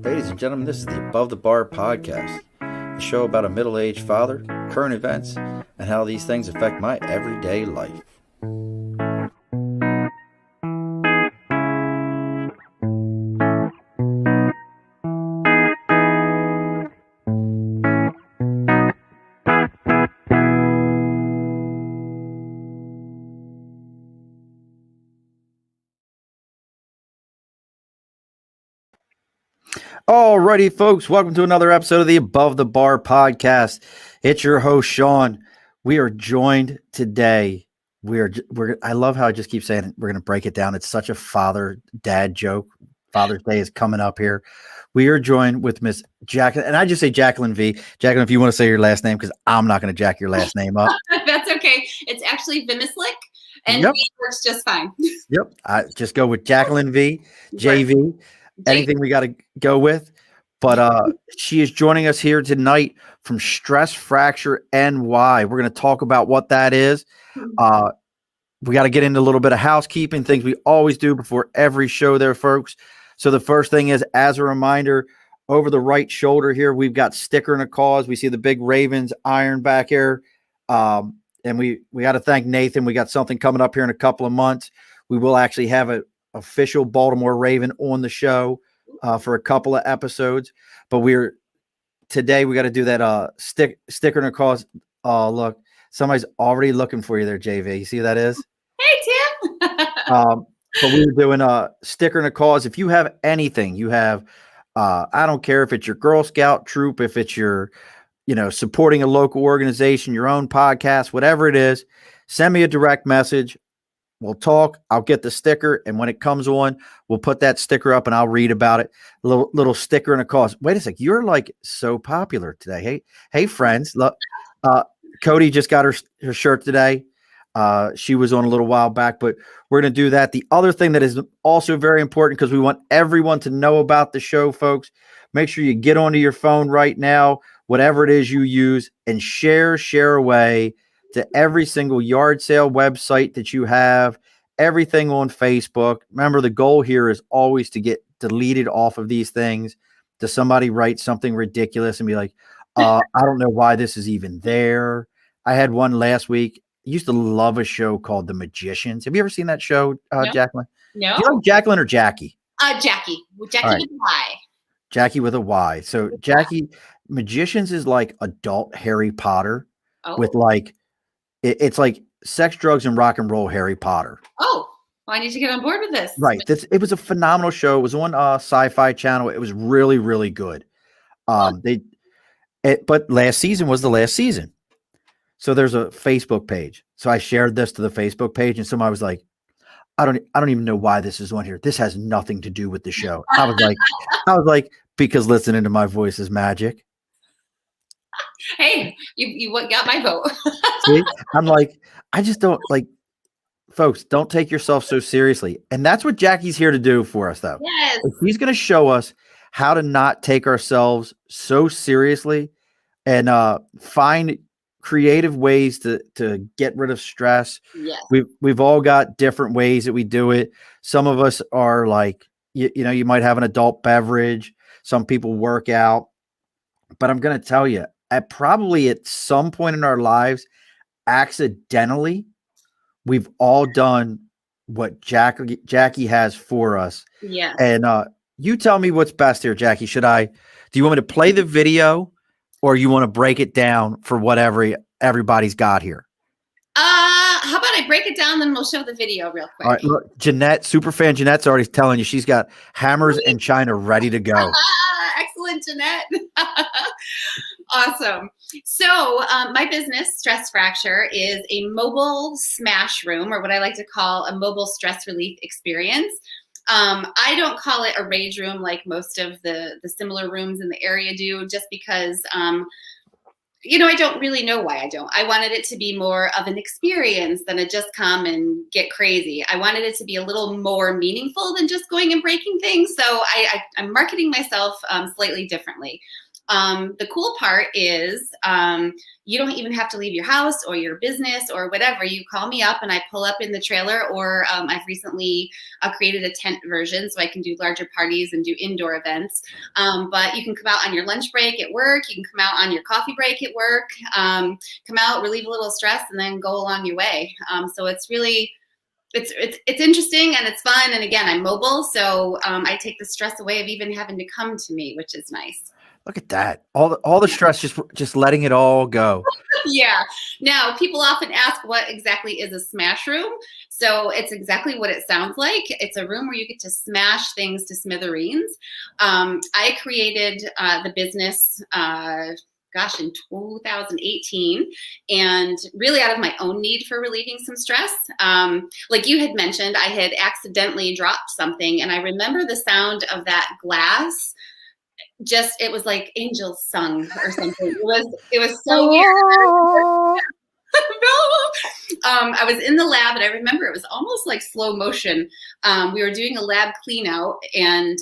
Ladies and gentlemen, this is the Above the Bar podcast, a show about a middle-aged father, current events, and how these things affect my everyday life. Alrighty, folks, welcome to another episode of the Above the Bar podcast. It's your host, Sean. We are joined today. I love how I just keep saying it. We're going to break it down. It's such a father-dad joke. Father's Day is coming up here. We are joined with Miss Jackalynn, and I just say Jackalynn V. Jackalynn, if you want to say your last name, because I'm not going to jack your last name up. That's okay. It's actually Vimislick, and Yep. V works just fine. Yep. I just go with Jackalynn V, JV. Anything we got to go with. But she is joining us here tonight from Stress Fracture NY. We're going to talk about what that is. We got to get into a little bit of housekeeping, things we always do before every show there, folks. So the first thing is, as a reminder, over the right shoulder here, we've got Sticker and a Cause. We see the big Ravens iron back here. And we got to thank Nathan. We got something coming up here in a couple of months. We will actually have an official Baltimore Raven on the show for a couple of episodes. But today we got to do that Sticker and a Cause. Look, somebody's already looking for you there, JV. You see who that is? Hey, Tim. But we were doing a Sticker and a Cause. If you have anything, you have, I don't care if it's your Girl Scout troop, if it's your, supporting a local organization, your own podcast, whatever it is, send me a direct message. We'll talk. I'll get the sticker. And when it comes on, we'll put that sticker up and I'll read about it. Little sticker and a cause. Wait a sec. You're like so popular today. Hey, friends. Look, Cody just got her shirt today. She was on a little while back, but we're going to do that. The other thing that is also very important, because we want everyone to know about the show, folks, make sure you get onto your phone right now, whatever it is you use, and share away to every single yard sale website that you have, everything on Facebook. Remember, the goal here is always to get deleted off of these things, to somebody write something ridiculous and be like, I don't know why this is even there. I had one last week. I used to love a show called The Magicians. Have you ever seen that show, No. Jackalynn? No. Do you like Jackalynn or Jackie? Jackie. Jackie Right. with a Y. Jackie with a Y. So Jackie, Magicians is like adult Harry Potter with like, it's like sex, drugs, and rock and roll Harry Potter. Oh, well, I need to get on board with this. Right. It was a phenomenal show. It was on Sci-Fi Channel. It was really, really good. But last season was the last season. So there's a Facebook page. So I shared this to the Facebook page, and somebody was like, I don't even know why this is on here. This has nothing to do with the show. I was like, because listening to my voice is magic. Hey, you got my vote. See, I'm like, I just don't like, folks, don't take yourself so seriously. And that's what Jackie's here to do for us, though. Yes. He's going to show us how to not take ourselves so seriously and find creative ways to get rid of stress. Yes. We've all got different ways that we do it. Some of us are like, you might have an adult beverage. Some people work out. But I'm going to tell you, at some point in our lives, accidentally, we've all done what Jackie has for us. Yeah. And you tell me what's best here, Jackie. Do you want me to play the video, or you want to break it down for whatever everybody's got here? How about I break it down, then we'll show the video real quick. All right, look, Jeanette, superfan Jeanette's already telling you she's got hammers and china ready to go. Excellent, Jeanette. Awesome. So my business, Stress Fracture, is a mobile smash room, or what I like to call a mobile stress relief experience. I don't call it a rage room like most of the similar rooms in the area do, just because I don't really know why I don't. I wanted it to be more of an experience than a just come and get crazy. I wanted it to be a little more meaningful than just going and breaking things. So I'm marketing myself slightly differently. The cool part is you don't even have to leave your house or your business or whatever. You call me up and I pull up in the trailer, or I've recently created a tent version so I can do larger parties and do indoor events. But you can come out on your lunch break at work. You can come out on your coffee break at work, come out, relieve a little stress, and then go along your way. So it's really, it's interesting and it's fun. And again, I'm mobile, so I take the stress away of even having to come to me, which is nice. Look at that. All the stress, just letting it all go. Yeah. Now, people often ask what exactly is a smash room. So it's exactly what it sounds like. It's a room where you get to smash things to smithereens. I created the business, in 2018, and really out of my own need for relieving some stress. Like you had mentioned, I had accidentally dropped something, and I remember the sound of that glass. It was like angels sung or something. It was so weird. I was in the lab, and I remember it was almost like slow motion. We were doing a lab clean out, and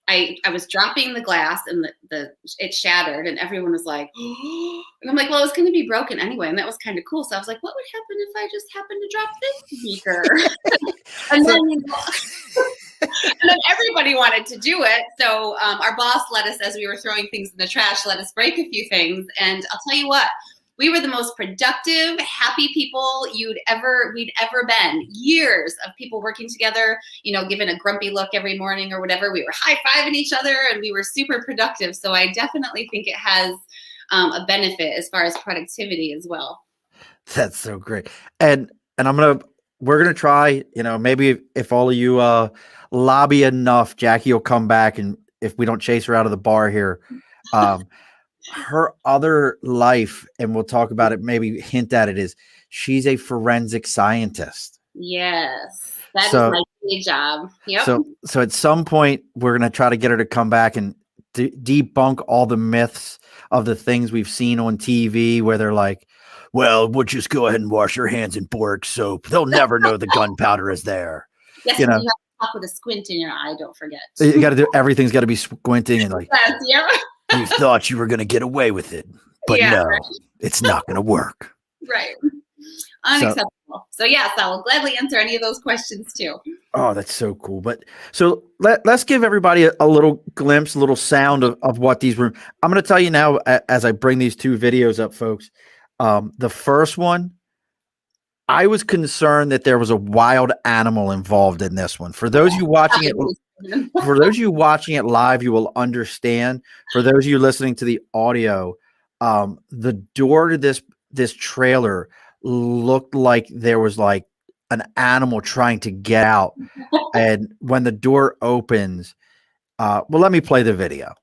I was dropping the glass, and it shattered, and everyone was like, and I'm like, well, it was going to be broken anyway, and that was kind of cool. So I was like, what would happen if I just happened to drop this beaker? And then and then everybody wanted to do it. So our boss let us, as we were throwing things in the trash, let us break a few things. And I'll tell you what, we were the most productive, happy people we'd ever been. Years of people working together, giving a grumpy look every morning or whatever. We were high-fiving each other, and we were super productive. So I definitely think it has a benefit as far as productivity as well. That's so great. And we're gonna try, maybe if all of you lobby enough, Jackie will come back, and if we don't chase her out of the bar here, her other life, and we'll talk about it, maybe hint at it, is she's a forensic scientist. Yes, that is my day job. Yep. So at some point we're gonna try to get her to come back and debunk all the myths of the things we've seen on TV where they're like, well, we'll just go ahead and wash your hands in boric soap. They'll never know the gunpowder is there. Yes, you have to talk with a squint in your eye. Don't forget. You got to do everything's got to be squinting and like. Yes, yeah. You thought you were going to get away with it, but no, right. It's not going to work. Right. Unacceptable. So yes, I will gladly answer any of those questions too. Oh, that's so cool. But so let's give everybody a little glimpse, a little sound of what these rooms. I'm going to tell you now as I bring these two videos up, folks. The first one, I was concerned that there was a wild animal involved in this one. For those of you watching it, live, you will understand. For those of you listening to the audio, the door to this trailer looked like there was like an animal trying to get out. And when the door opens, let me play the video.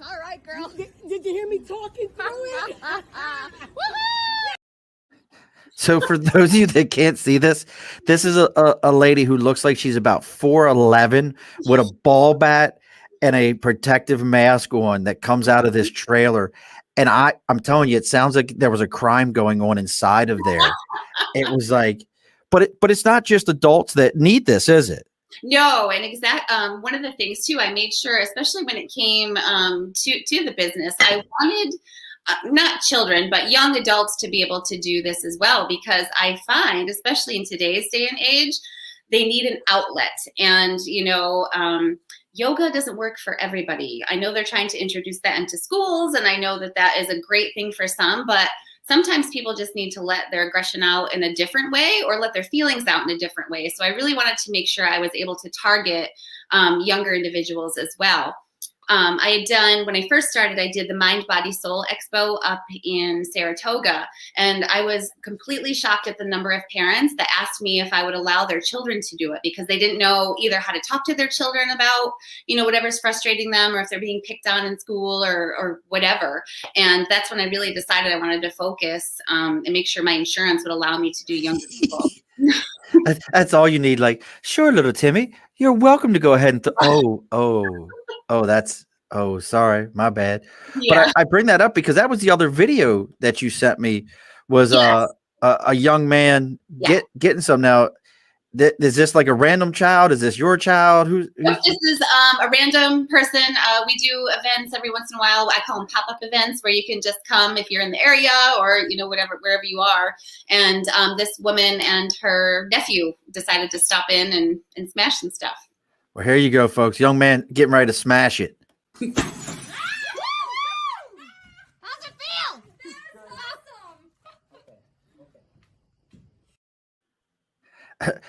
All right, girl. Did you hear me talking through it? So for those of you that can't see this is a lady who looks like she's about 4'11" with a ball bat and a protective mask on that comes out of this trailer. And I'm telling you, it sounds like there was a crime going on inside of there. It was like, but it's not just adults that need this, is it? No, and one of the things too, I made sure, especially when it came to the business, I wanted not children, but young adults to be able to do this as well, because I find, especially in today's day and age, they need an outlet. And, yoga doesn't work for everybody. I know they're trying to introduce that into schools, and I know that is a great thing for some, but sometimes people just need to let their aggression out in a different way or let their feelings out in a different way. So I really wanted to make sure I was able to target younger individuals as well. I had done, when I first started, I did the Mind, Body, Soul Expo up in Saratoga. And I was completely shocked at the number of parents that asked me if I would allow their children to do it, because they didn't know either how to talk to their children about, whatever's frustrating them, or if they're being picked on in school or whatever. And that's when I really decided I wanted to focus and make sure my insurance would allow me to do younger people. That's all you need. Like, sure, little Timmy, you're welcome to go ahead and sorry, my bad. Yeah. But I bring that up because that was the other video that you sent me was Yes. a young man Yeah. getting some. Now, is this like a random child? Is this your child? Who's This is a random person. We do events every once in a while. I call them pop-up events, where you can just come if you're in the area, or wherever you are. And this woman and her nephew decided to stop in and smash some stuff. Well, here you go, folks. Young man getting ready to smash it. How's it feel? Awesome.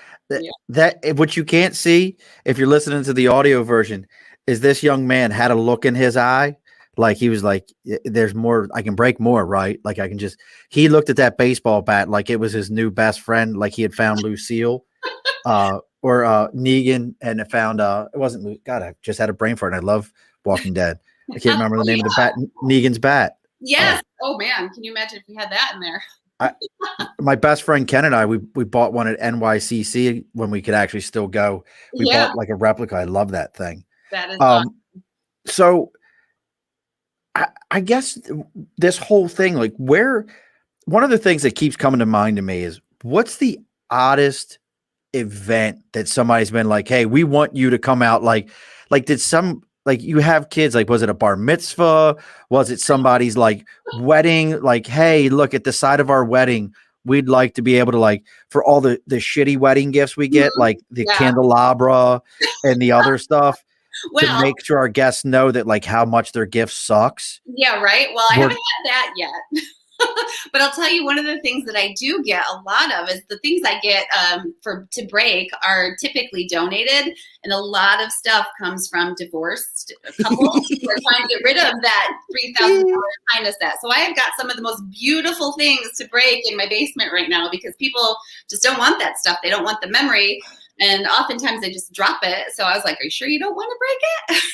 That what you can't see if you're listening to the audio version is this young man had a look in his eye, like he was like, there's more, I can break more, right? Like he looked at that baseball bat like it was his new best friend, like he had found Lucille or Negan, and found it wasn't God, I just had a brain fart, and I love Walking Dead. I can't remember the name of the bat. Negan's bat. Yes. Oh man, can you imagine if we had that in there? My best friend Ken and I, we bought one at NYCC when we could actually still go. We bought like a replica. I love that thing. That is awesome. So I guess this whole thing, like one of the things that keeps coming to mind to me is, what's the oddest event that somebody's been like, hey, we want you to come out, like did some, like, you have kids, like, was it a bar mitzvah? Was it somebody's like wedding? Like, hey, look, at the side of our wedding, we'd like to be able to, like, for all the shitty wedding gifts we get, like the candelabra and the other stuff, to make sure our guests know that, like, how much their gift sucks. Yeah, right. Well, I haven't had that yet. But I'll tell you, one of the things that I do get a lot of is the things I get to break are typically donated, and a lot of stuff comes from divorced couples who are trying to get rid of that $3,000 kindness set. So I have got some of the most beautiful things to break in my basement right now, because people just don't want that stuff. They don't want the memory, and oftentimes they just drop it. So I was like, "Are you sure you don't want to break it?"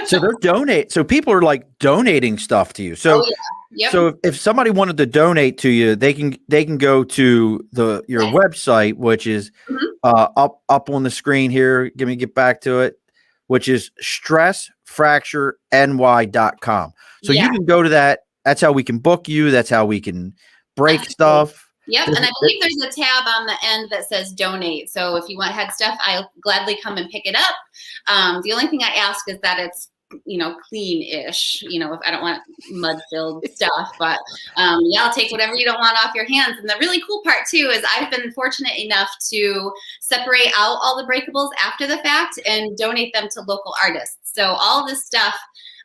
So so people are like donating stuff to you. So Yep. So if somebody wanted to donate to you, they can go to your website, which is up on the screen here. Get back to it, which is stressfractureny.com. So you can go to that. That's how we can book you. That's how we can break stuff. Yep. And I believe there's a tab on the end that says donate. So if you had stuff, I'll gladly come and pick it up. The only thing I ask is that it's clean-ish, if I don't want mud-filled stuff, but I'll take whatever you don't want off your hands. And the really cool part too is I've been fortunate enough to separate out all the breakables after the fact and donate them to local artists. So all this stuff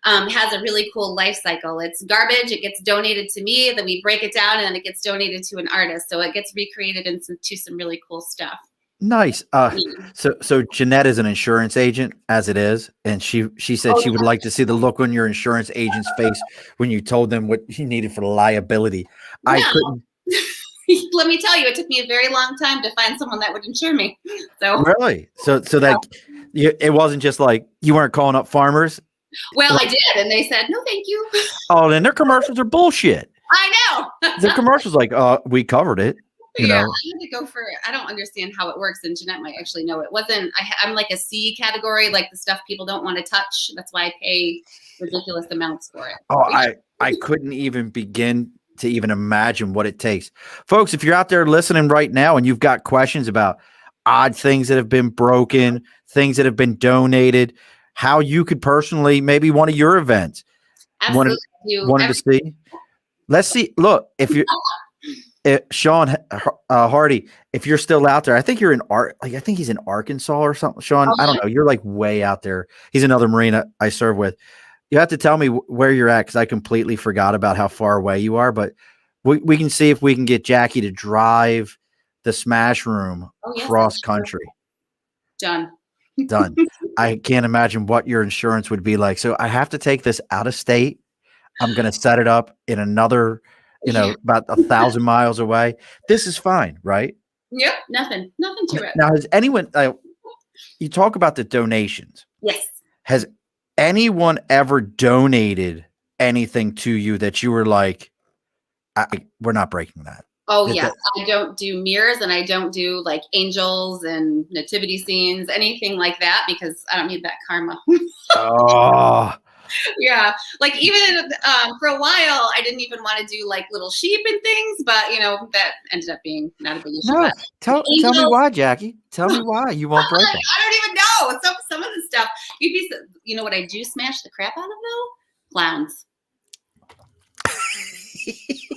has a really cool life cycle. It's garbage, it gets donated to me, then we break it down, and then it gets donated to an artist. So it gets recreated into some really cool stuff. Nice. So Jeanette is an insurance agent, as it is, and she said she would like to see the look on your insurance agent's face when you told them what you needed for the liability. Yeah. I couldn't. Let me tell you, it took me a very long time to find someone that would insure me. So Really? So that it wasn't just like you weren't calling up farmers. Well, I did, and they said no, thank you. Oh, then their commercials are bullshit. I know. The commercials like, we covered it. You know? I had to go for it. I don't understand how it works, and Jeanette might actually know. It wasn't. I'm like a C category, like the stuff people don't want to touch. That's why I pay ridiculous amounts for it. Oh, I couldn't even begin to even imagine what it takes. Folks, if you're out there listening right now and you've got questions about odd things that have been broken, things that have been donated, how you could personally, maybe one of your events, wanted to see. Let's see. Look, if you're Sean Hardy, if you're still out there, I think you're in I think he's in Arkansas or something. Sean, I don't know. You're like way out there. He's another Marine I serve with. You have to tell me where you're at, because I completely forgot about how far away you are. But we can see if we can get Jackie to drive the Smash Room cross country. Done. Done. I can't imagine what your insurance would be like. So I have to take this out of state. I'm going to set it up in another, Yeah. about 1,000 miles away. This is fine, right? Yep. Nothing to it. Now, has anyone, you talk about the donations. Yes. Has anyone ever donated anything to you that you were like, we're not breaking that? Oh, yes. I don't do mirrors, and I don't do like angels and nativity scenes, anything like that, because I don't need that karma. Oh, Yeah. Like even for a while, I didn't even want to do like little sheep and things, but that ended up being not a big issue. no. But Tell me why, Jackie. Tell me why you won't break them. I don't even know. Some of the stuff, you know what I do smash the crap out of though? Clowns.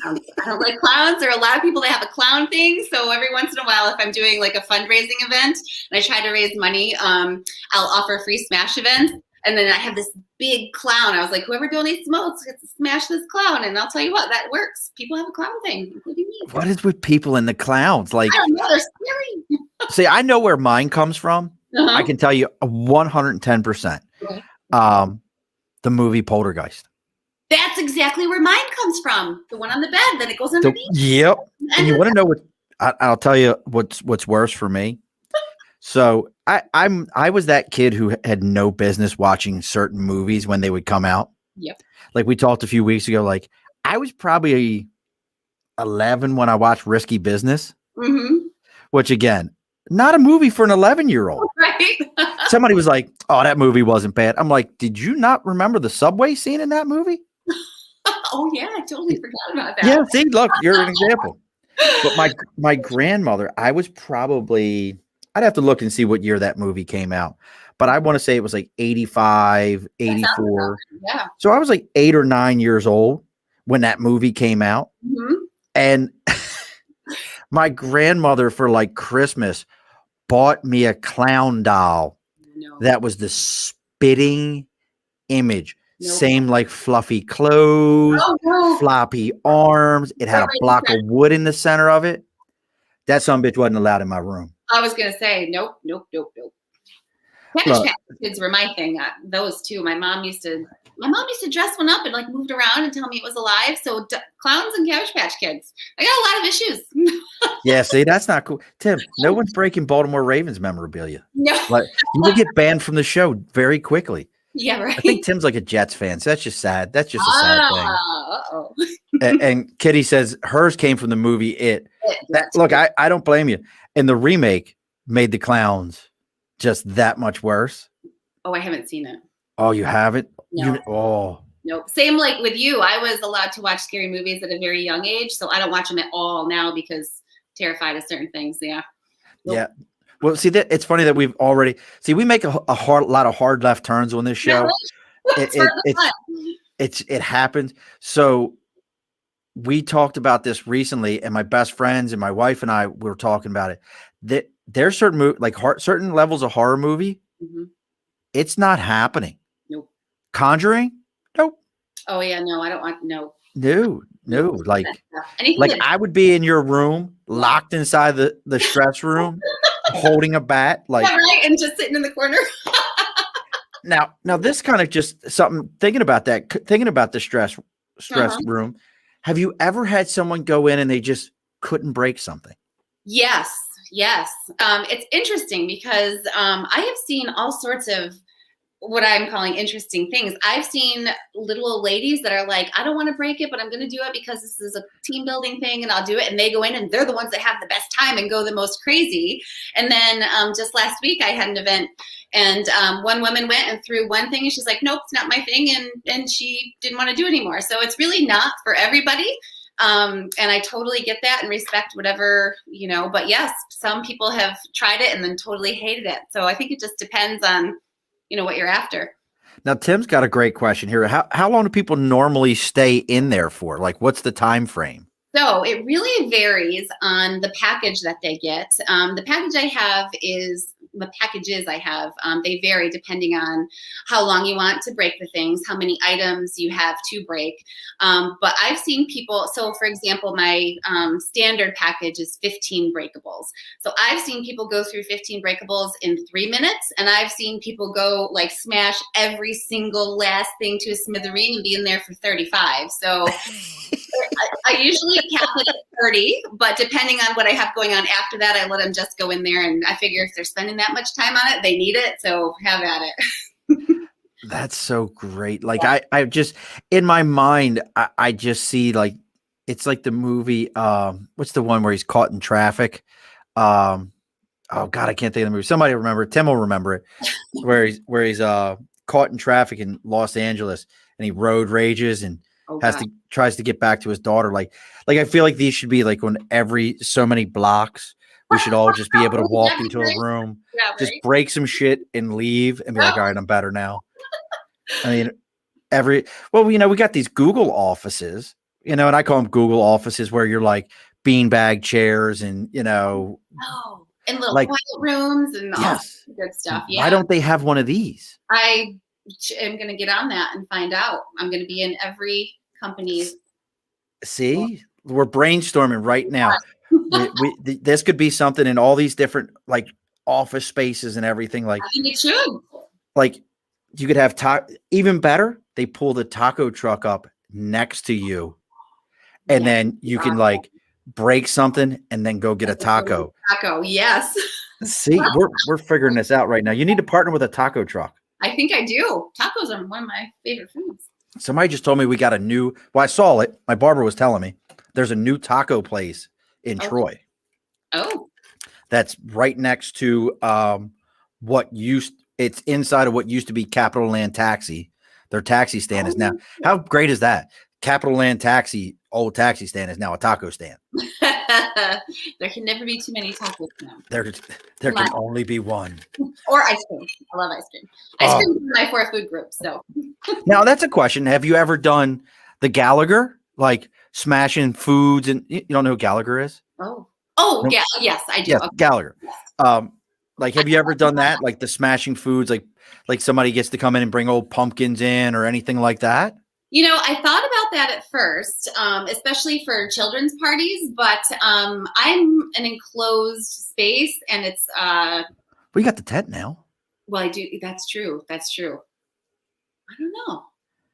I don't like clowns. There are a lot of people that have a clown thing. So every once in a while, if I'm doing like a fundraising event and I try to raise money, I'll offer free smash events. And then I have this big clown. I was like, whoever donates the most gets to smash this clown. And I'll tell you what, that works. People have a clown thing, including me. What is with people and the clowns? Like, I don't know. They're scary. see, I know where mine comes from. Uh-huh. I can tell you 110%. Okay. The movie Poltergeist. That's exactly where mine comes from. The one on the bed. Then it goes underneath. Yep. And you want to know what? I'll tell you what's worse for me. So I was that kid who had no business watching certain movies when they would come out. Yep. Like we talked a few weeks ago. Like I was probably 11 when I watched Risky Business, which again, not a movie for an 11-year-old. Right. Somebody was like, "Oh, that movie wasn't bad." I'm like, "Did you not remember the subway scene in that movie?" Oh yeah, I totally forgot about that. Yeah. See, look, you're an example. But my grandmother, I was probably, I'd have to look and see what year that movie came out. But I want to say it was like 85, 84. Yeah. So I was like 8 or 9 years old when that movie came out. And my grandmother for like Christmas bought me a clown doll that was the spitting image. Same like fluffy clothes, floppy arms. It had a block of wood in the center of it. That son of a bitch wasn't allowed in my room. I was gonna say nope. Cabbage Patch Kids were my thing. Those two. My mom used to dress one up and like moved around and tell me it was alive. So clowns and Cabbage Patch Kids. I got a lot of issues. Yeah, see, that's not cool. Tim, no one's breaking Baltimore Ravens memorabilia. No. Like, you will get banned from the show very quickly. Yeah, right. I think Tim's like a Jets fan, so that's just sad. That's just a sad thing. Uh-oh. And Kitty says hers came from the movie It. Look, I don't blame you. And the remake made the clowns just that much worse. Oh, I haven't seen it. Oh, you haven't? No. Nope. Same like with you. I was allowed to watch scary movies at a very young age, so I don't watch them at all now because terrified of certain things. Yeah. Nope. Yeah. Well, see, it's funny that we've already we make a lot of hard left turns on this show. It happens. So we talked about this recently, and my best friends and my wife and I were talking about it. That there's certain certain levels of horror movie. It's not happening. Nope. Conjuring? Nope. Oh yeah, no, I don't want No. Like I would be in your room, locked inside the stress room, holding a bat, like right, and just sitting in the corner. Now this kind of just something thinking about the stress room. Have you ever had someone go in and they just couldn't break something? Yes. It's interesting because I have seen all sorts of what I'm calling interesting things. I've seen little old ladies that are like, I don't want to break it, but I'm going to do it because this is a team building thing and I'll do it. And they go in and they're the ones that have the best time and go the most crazy. And then just last week I had an event and one woman went and threw one thing and she's like, nope, it's not my thing. And she didn't want to do it anymore. So it's really not for everybody. And I totally get that and respect whatever, but yes, some people have tried it and then totally hated it. So I think it just depends on, what you're after. Now, Tim's got a great question here. How long do people normally stay in there for? Like, what's the time frame? So it really varies on the package that they get. The packages I have, they vary depending on how long you want to break the things, how many items you have to break. But I've seen people, so for example, my standard package is 15 breakables. So I've seen people go through 15 breakables in 3 minutes, and I've seen people go like smash every single last thing to a smithereen and be in there for 35. So I usually cap it at 30, but depending on what I have going on after that, I let them just go in there, and I figure if they're spending that much time on it, they need it, so have at it. That's so great. Like I just in my mind, I just see like it's like the movie. What's the one where he's caught in traffic? Oh God, I can't think of the movie. Somebody remember it. Tim will remember it. Where he's caught in traffic in Los Angeles, and he road rages and tries to get back to his daughter. Like I feel like these should be like on every so many blocks. We should all just be able to walk into a room, just break some shit and leave and be like, all right, I'm better now. I mean, we got these Google offices, and I call them Google offices where you're like beanbag chairs and, and little like, quiet rooms and all good stuff. Yeah. Why don't they have one of these? I am going to get on that and find out. I'm going to be in every company's. See, we're brainstorming right now. This could be something in all these different like office spaces and everything. Like, I think it should. Like, you could have even better. They pull the taco truck up next to you, and then you can like break something and then go get a taco. Yes. See, we're figuring this out right now. You need to partner with a taco truck. I think I do. Tacos are one of my favorite foods. Somebody just told me we got a new. Well, I saw it. My barber was telling me there's a new taco place in Troy. Oh. That's right next to it's inside of what used to be Capital Land Taxi. Their taxi stand is now. How great is that? Capital Land Taxi, old taxi stand, is now a taco stand. There can never be too many tacos now. There can only be one. Or ice cream. I love ice cream. Ice cream is my 4th food group. So now that's a question. Have you ever done the Gallagher, like smashing foods? And you don't know who Gallagher is? Yeah. Yes, I do. Yes, okay. Gallagher. Like, have you ever done that? Like the smashing foods, like somebody gets to come in and bring old pumpkins in or anything like that? I thought about that at first, especially for children's parties, but I'm an enclosed space, and it's we got the tent now. Well, I do. That's true. I don't know.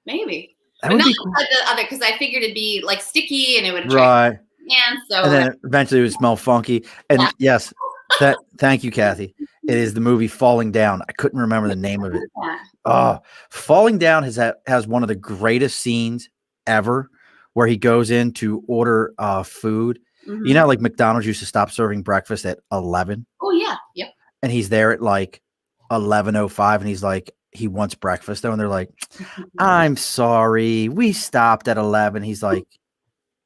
Maybe. That would be cool. The other, because I figured it'd be like sticky and it would attract hands. So and then eventually it would smell funky. And yes, thank you, Kathy. It is the movie Falling Down. I couldn't remember the name of it. Falling Down has one of the greatest scenes ever, where he goes in to order food. Mm-hmm. Like McDonald's used to stop serving breakfast at 11. Oh yeah, yep. And he's there at like 11:05, and he's like, he wants breakfast though, and they're like, I'm sorry, we stopped at 11. He's like,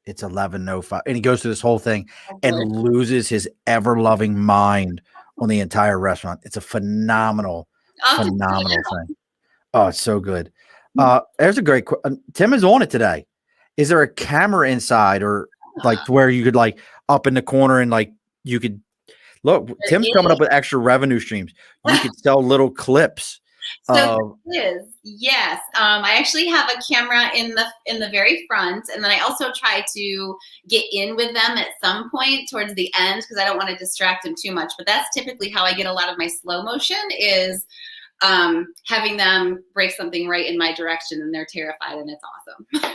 it's 11:05, and he goes through this whole thing and loses his ever-loving mind on the entire restaurant. It's a phenomenal thing. Oh, it's so good. There's a great Tim is on it today. Is there a camera inside, or like where you could like up in the corner and like you could look? Tim's coming up with extra revenue streams. You could sell little clips. So yes. I actually have a camera in the very front, and then I also try to get in with them at some point towards the end because I don't want to distract them too much. But that's typically how I get a lot of my slow motion is having them break something right in my direction, and they're terrified, and it's awesome.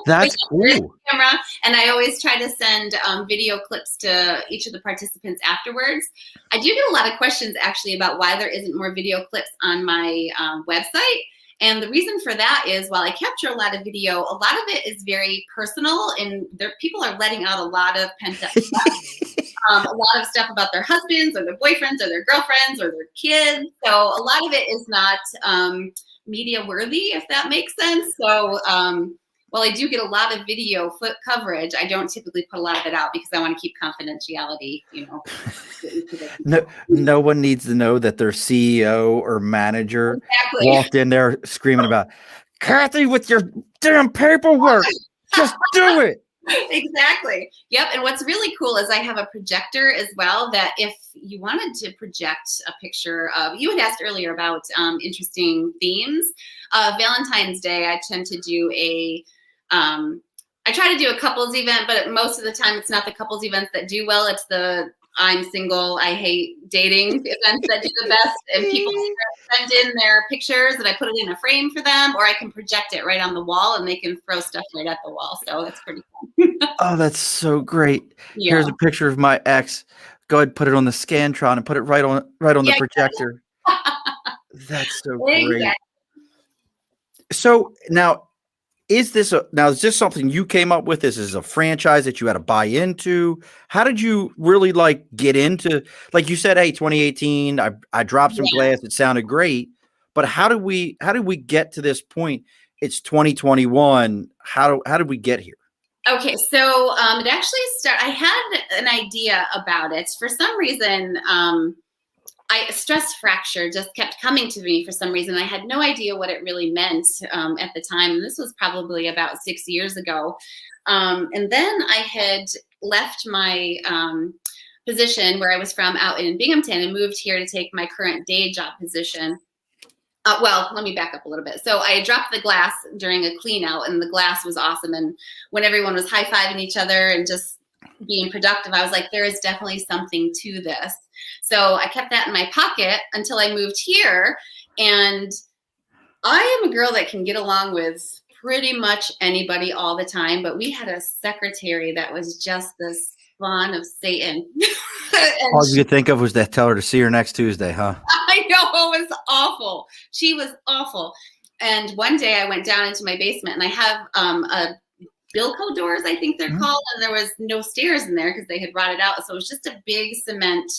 That's cool. Camera, and I always try to send video clips to each of the participants afterwards. I do get a lot of questions actually about why there isn't more video clips on my website. And the reason for that is while I capture a lot of video, a lot of it is very personal, and people are letting out a lot of pent up stuff. A lot of stuff about their husbands or their boyfriends or their girlfriends or their kids. So a lot of it is not media worthy, if that makes sense. So while I do get a lot of video flip coverage, I don't typically put a lot of it out because I want to keep confidentiality, No one needs to know that their CEO or manager walked in there screaming about, Kathy, with your damn paperwork, just do it. Exactly. Yep. And what's really cool is I have a projector as well that if you wanted to project a picture of, you had asked earlier about interesting themes. Valentine's Day, I tend to do I try to do a couples event, but most of the time it's not the couples events that do well. It's the I'm single, I hate dating events that do the best. And people send in their pictures and I put it in a frame for them, or I can project it right on the wall and they can throw stuff right at the wall. So that's pretty fun. Oh, that's so great. Yeah. Here's a picture of my ex. Go ahead, put it on the Scantron and put it right on the Yeah. projector. That's so great. Exactly. So now, is this something you came up with? This is a franchise that you had to buy into. How did you really like get into, like you said, hey, 2018, I dropped some glass. It sounded great. But how did we get to this point? It's 2021. How did we get here? Okay, so it actually started. I had an idea about it. For some reason, stress fracture just kept coming to me for some reason. I had no idea what it really meant at the time. This was probably about 6 years ago. And then I had left my position where I was from out in Binghamton and moved here to take my current day job position. Well, let me back up a little bit. So I dropped the glass during a clean out and the glass was awesome. And when everyone was high-fiving each other and just being productive, I was like, there is definitely something to this. So I kept that in my pocket until I moved here. And I am a girl that can get along with pretty much anybody all the time. But we had a secretary that was just this spawn of Satan. All you could think of was that tell her to see her next Tuesday, huh? I know, it was awful. She was awful. And one day I went down into my basement and I have a Bilco doors, I think they're called, and there was no stairs in there because they had rotted out. So it was just a big cement,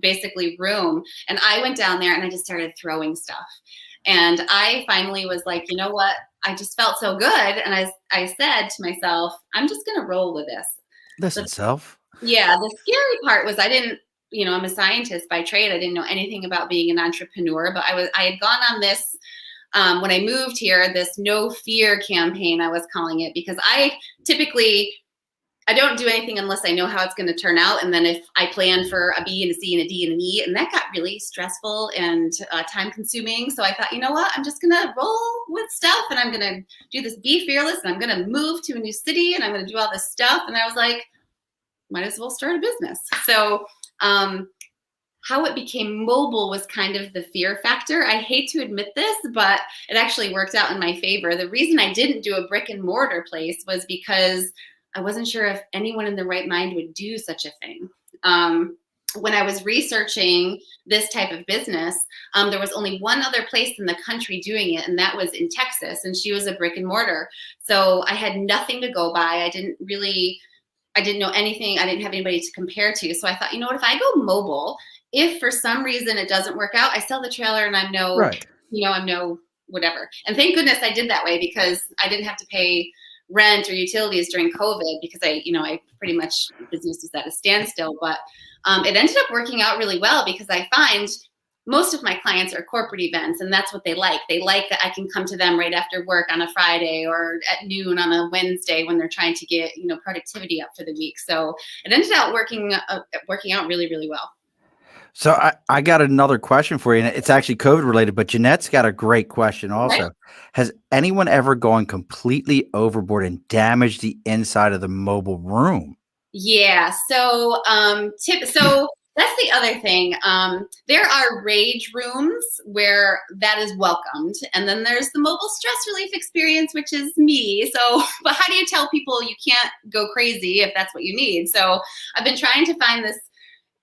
basically, room. And I went down there and I just started throwing stuff. And I finally was like, you know what? I just felt so good. And I said to myself, I'm just going to roll with this. Listen, self. Yeah. The scary part was I didn't, I'm a scientist by trade. I didn't know anything about being an entrepreneur, but I had gone on this, when I moved here, this no fear campaign, I was calling it, because I don't do anything unless I know how it's going to turn out. And then if I plan for a B and a C and a D and an E, and that got really stressful and time consuming. So I thought, you know what, I'm just going to roll with stuff and I'm going to do this, be fearless, and I'm going to move to a new city and I'm going to do all this stuff. And I was like, might as well start a business. So how it became mobile was kind of the fear factor. I hate to admit this, but it actually worked out in my favor. The reason I didn't do a brick and mortar place was because I wasn't sure if anyone in their right mind would do such a thing. When I was researching this type of business, there was only one other place in the country doing it, and that was in Texas, and she was a brick and mortar. So I had nothing to go by. I didn't know anything. I didn't have anybody to compare to. So I thought, you know what, if I go mobile, if for some reason it doesn't work out, I sell the trailer and I'm no whatever. And thank goodness I did that way, because I didn't have to pay rent or utilities during COVID, because I pretty much, business is at a standstill. But it ended up working out really well, because I find most of my clients are corporate events, and that's what they like. They like that I can come to them right after work on a Friday or at noon on a Wednesday when they're trying to get productivity up for the week. So it ended up working out really, really well. So I got another question for you, and it's actually COVID related, but Jeanette's got a great question also. Right. Has anyone ever gone completely overboard and damaged the inside of the mobile room? Yeah. So that's the other thing. There are rage rooms where that is welcomed. And then there's the mobile stress relief experience, which is me. So, but how do you tell people you can't go crazy if that's what you need? So I've been trying to find this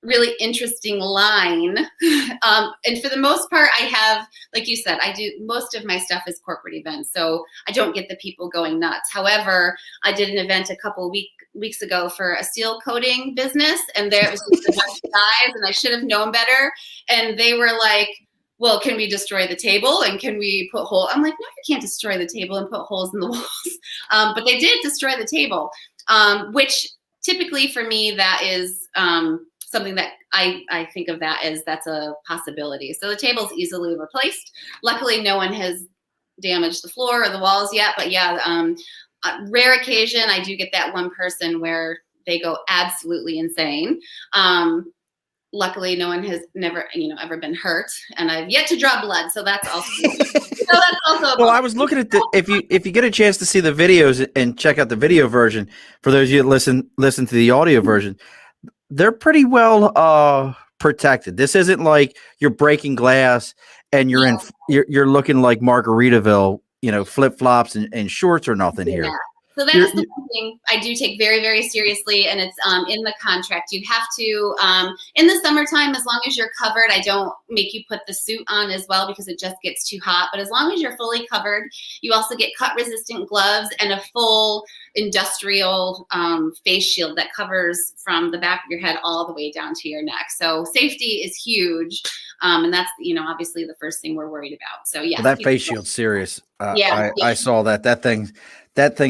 really interesting line. And for the most part, I have, like you said, most of my stuff is corporate events. So I don't get the people going nuts. However, I did an event a couple weeks ago for a seal coating business, and there was just a bunch of guys, and I should have known better. And they were like, well, can we destroy the table? And can we put holes? I'm like, no, you can't destroy the table and put holes in the walls. But they did destroy the table, which typically for me, that is something that I think of that as that's a possibility. So the table's easily replaced. Luckily, no one has damaged the floor or the walls yet. But yeah, Rare occasion, I do get that one person where they go absolutely insane. Luckily, no one has ever been hurt, and I've yet to draw blood. So that's also, Well, I was looking at if you get a chance to see the videos and check out the video version, for those of you that listen to the audio version, they're pretty well protected. This isn't like you're breaking glass and you're looking like Margaritaville, flip flops and shorts or nothing here. So that is the one thing I do take very, very seriously, and it's in the contract. You have to, in the summertime, as long as you're covered, I don't make you put the suit on as well because it just gets too hot. But as long as you're fully covered, you also get cut-resistant gloves and a full industrial face shield that covers from the back of your head all the way down to your neck. So safety is huge. And that's, obviously the first thing we're worried about. So yeah, well, that face shield's serious. I saw that thing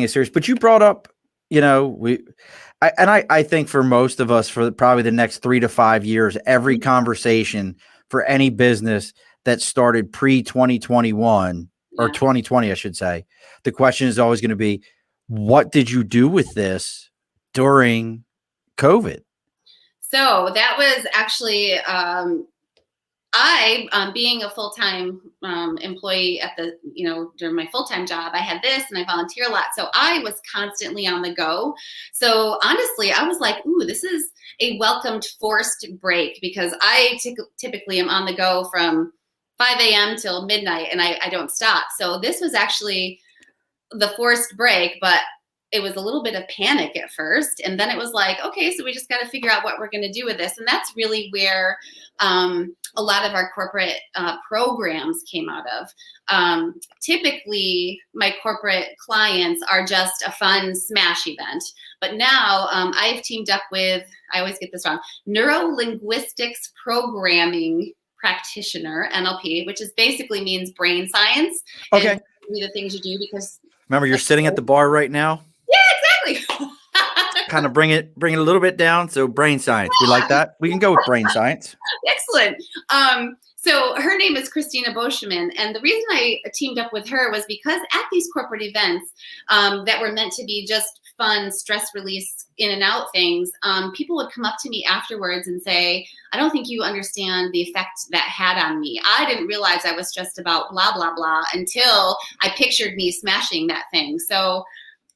is serious. But you brought up, I think for most of us, for probably the next 3 to 5 years, every conversation for any business that started pre-2021 or 2020, I should say, the question is always going to be, what did you do with this during COVID? So that was actually, I, being a full-time employee at during my full-time job, I had this and I volunteer a lot. So I was constantly on the go. So honestly, I was like, ooh, this is a welcomed forced break, because I typically am on the go from 5 a.m. till midnight and I don't stop. So this was actually the forced break, but it was a little bit of panic at first. And then it was like, okay, so we just got to figure out what we're going to do with this. And that's really where a lot of our corporate programs came out of. Typically, my corporate clients are just a fun smash event. But now I've teamed up with, I always get this wrong, neuro-linguistics programming practitioner, NLP, which is basically means brain science. Okay. And the things you do, because remember, you're sitting at the bar right now. Yeah, exactly. Kind of bring it a little bit down. So brain science, we like that. We can go with brain science. Excellent. So her name is Christina Boscheman. And the reason I teamed up with her was because at these corporate events that were meant to be just fun, stress release, in and out things, people would come up to me afterwards and say, I don't think you understand the effect that had on me. I didn't realize I was stressed about blah, blah, blah until I pictured me smashing that thing. So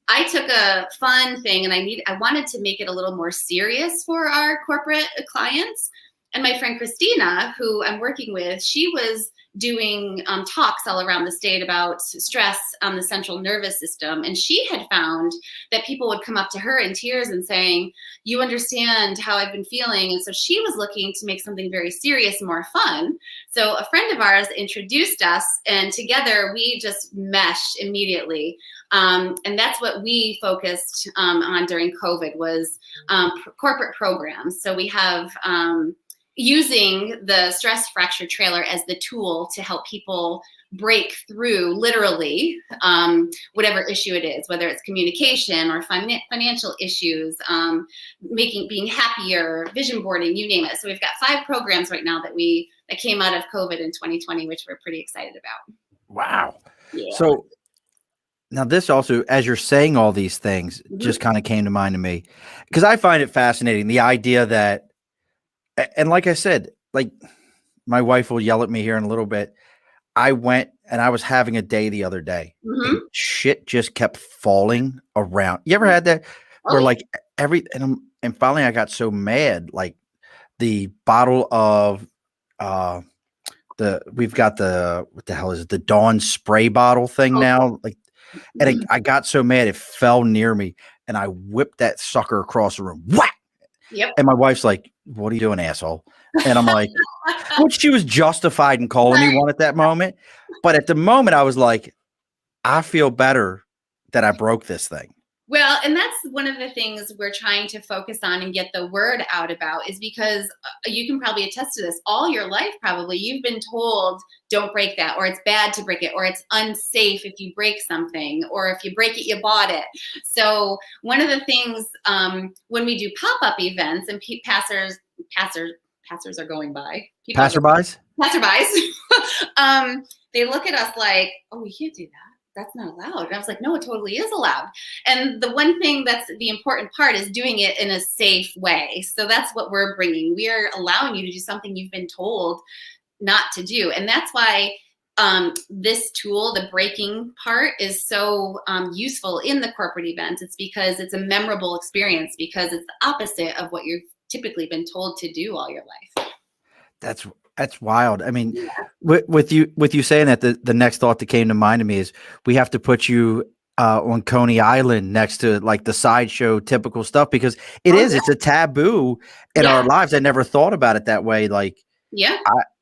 I took a fun thing and I wanted to make it a little more serious for our corporate clients. And my friend Christina, who I'm working with, she was doing talks all around the state about stress on the central nervous system. And she had found that people would come up to her in tears and saying, you understand how I've been feeling. And so she was looking to make something very serious, more fun. So a friend of ours introduced us, and together we just meshed immediately. And that's what we focused on during COVID was corporate programs. So we have using the stress fracture trailer as the tool to help people break through literally whatever issue it is, whether it's communication or financial issues, being happier, vision boarding, you name it. So we've got 5 programs right now that came out of COVID in 2020, which we're pretty excited about. Wow. Yeah. So now this also, as you're saying all these things, just kind of came to mind to me, because I find it fascinating, the idea that, and like I said, like my wife will yell at me here in a little bit. I went and I was having a day the other day. And shit just kept falling around. You ever had that where like and finally I got so mad, like the bottle of we've got what the hell is it? The Dawn spray bottle thing now. Like, and I got so mad it fell near me and I whipped that sucker across the room. Whack! Yep. And my wife's like, what are you doing, asshole? And I'm like, which she was justified in calling me one at that moment. But at the moment I was like, I feel better that I broke this thing. Well, and that's one of the things we're trying to focus on and get the word out about, is because you can probably attest to this all your life. Probably you've been told, don't break that, or it's bad to break it, or it's unsafe if you break something, or if you break it, you bought it. So one of the things when we do pop-up events and passers are going by. Passerbys? Passerbys. They look at us like, oh, we can't do that. that's not allowed. And I was like, no, it totally is allowed. And the one thing that's the important part is doing it in a safe way. So that's what we're bringing. We are allowing you to do something you've been told not to do. And that's why this tool, the breaking part, is so useful in the corporate events. It's because it's a memorable experience, because it's the opposite of what you've typically been told to do all your life. That's wild. I mean, with you saying that, the next thought that came to mind to me is we have to put you on Coney Island next to like the sideshow typical stuff, because it's a taboo in our lives. I never thought about it that way. Like,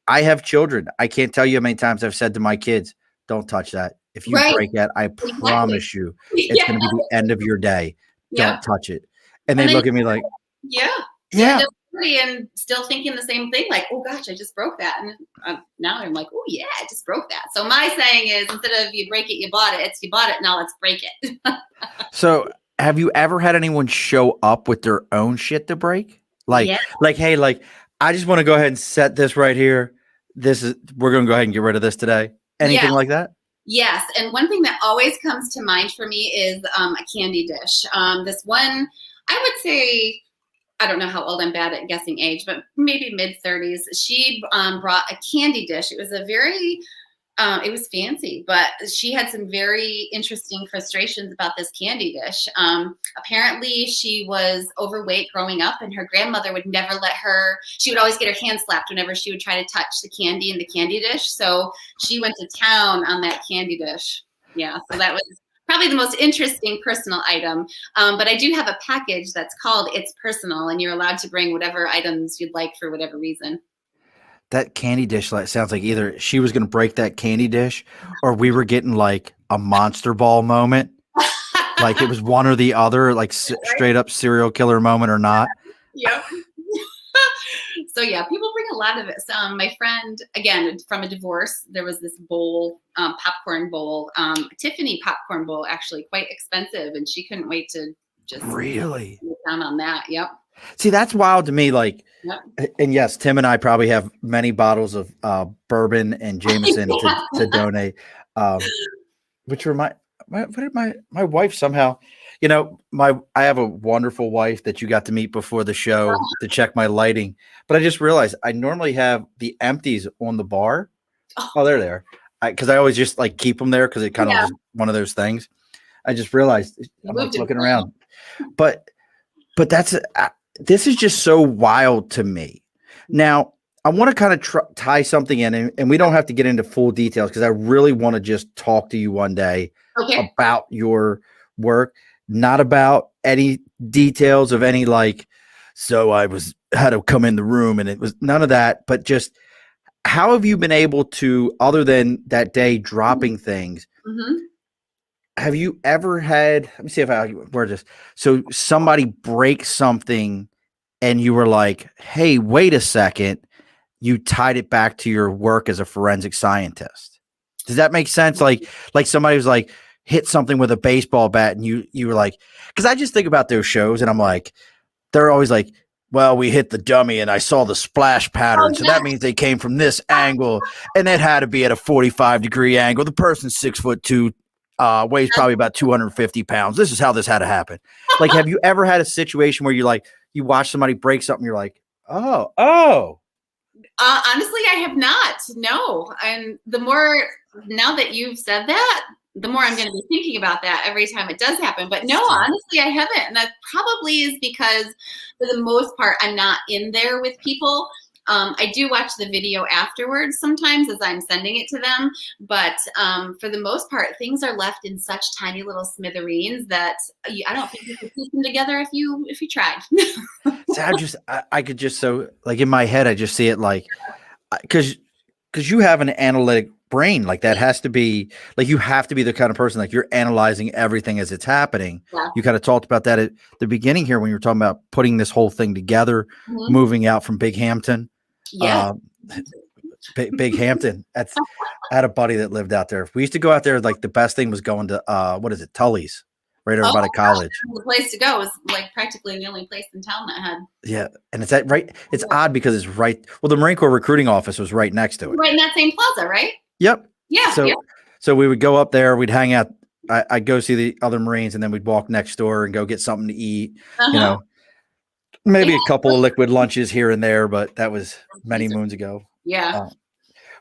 I have children. I can't tell you how many times I've said to my kids, don't touch that. If you break that, I promise you it's going to be the end of your day. Don't touch it. And they look at me like, and still thinking the same thing, like, oh gosh, I just broke that. And now I'm like, oh yeah, I just broke that. So my saying is, instead of you break it, you bought it, it's you bought it, now let's break it. So have you ever had anyone show up with their own shit to break? Like, hey, like, I just want to go ahead and set this right here. We're going to go ahead and get rid of this today. Anything like that? Yes. And one thing that always comes to mind for me is a candy dish. This one, I would say, I don't know how old, I'm bad at guessing age, but maybe mid-30s. She brought a candy dish. It was it was fancy, but she had some very interesting frustrations about this candy dish. Apparently she was overweight growing up, and her grandmother would never let her, she would always get her hand slapped whenever she would try to touch the candy in the candy dish. So she went to town on that candy dish. Yeah, so that was probably the most interesting personal item. But I do have a package that's called It's Personal, and you're allowed to bring whatever items you'd like for whatever reason. That candy dish sounds like either she was going to break that candy dish, or we were getting like a Monster Ball moment. Like it was one or the other, like straight up serial killer moment or not. Yep. So yeah, people bring a lot of it. So my friend, again, from a divorce, there was this bowl, popcorn bowl, Tiffany popcorn bowl, actually quite expensive. And she couldn't wait to just really get down on that. Yep. See, that's wild to me. Like, and yes, Tim and I probably have many bottles of bourbon and Jameson to donate. Which remind my wife somehow, you know, I have a wonderful wife that you got to meet before the show to check my lighting. But I just realized I normally have the empties on the bar. Oh, they're there. Because I always just like keep them there because it kind of is one of those things. I just realized I'm like looking around, but that's this is just so wild to me. Now, I want to kind of tie something in, and we don't have to get into full details because I really want to just talk to you one day about your work, not about any details of any like, so I had to come in the room and it was none of that, but just how have you been able to, other than that day dropping things, have you ever had, let me see if I word this. So somebody breaks something and you were like, hey, wait a second. You tied it back to your work as a forensic scientist. Does that make sense? Like somebody was like, hit something with a baseball bat and you were like, because I just think about those shows and I'm like, they're always like, well, we hit the dummy and I saw the splash pattern. So that means they came from this angle and it had to be at a 45-degree angle. The person's 6'2", weighs probably about 250 pounds. This is how this had to happen. Like, have you ever had a situation where you watch somebody break something, you're like, oh. Honestly, I have not. No. And the more, now that you've said that, the more I'm going to be thinking about that every time it does happen. But no, honestly, I haven't. And that probably is because for the most part, I'm not in there with people. I do watch the video afterwards sometimes as I'm sending it to them. But for the most part, things are left in such tiny little smithereens that I don't think you could piece them together if you tried. I could just, so like in my head, I just see it like, because you have an analytic brain, like that has to be like, you have to be the kind of person like you're analyzing everything as it's happening. You kind of talked about that at the beginning here when you were talking about putting this whole thing together, moving out from Big Hampton. Big Hampton. I had a buddy that lived out there. We used to go out there. Like the best thing was going to what is it, Tully's, right over by the college. The place to go was like practically the only place in town that had. Yeah, and it's right. It's odd because it's right. Well, the Marine Corps recruiting office was right next to it. Right in that same plaza, right? Yep. Yeah. So we would go up there, we'd hang out. I'd go see the other Marines, and then we'd walk next door and go get something to eat. You know, maybe a couple of liquid lunches here and there, but that was many moons ago. Yeah.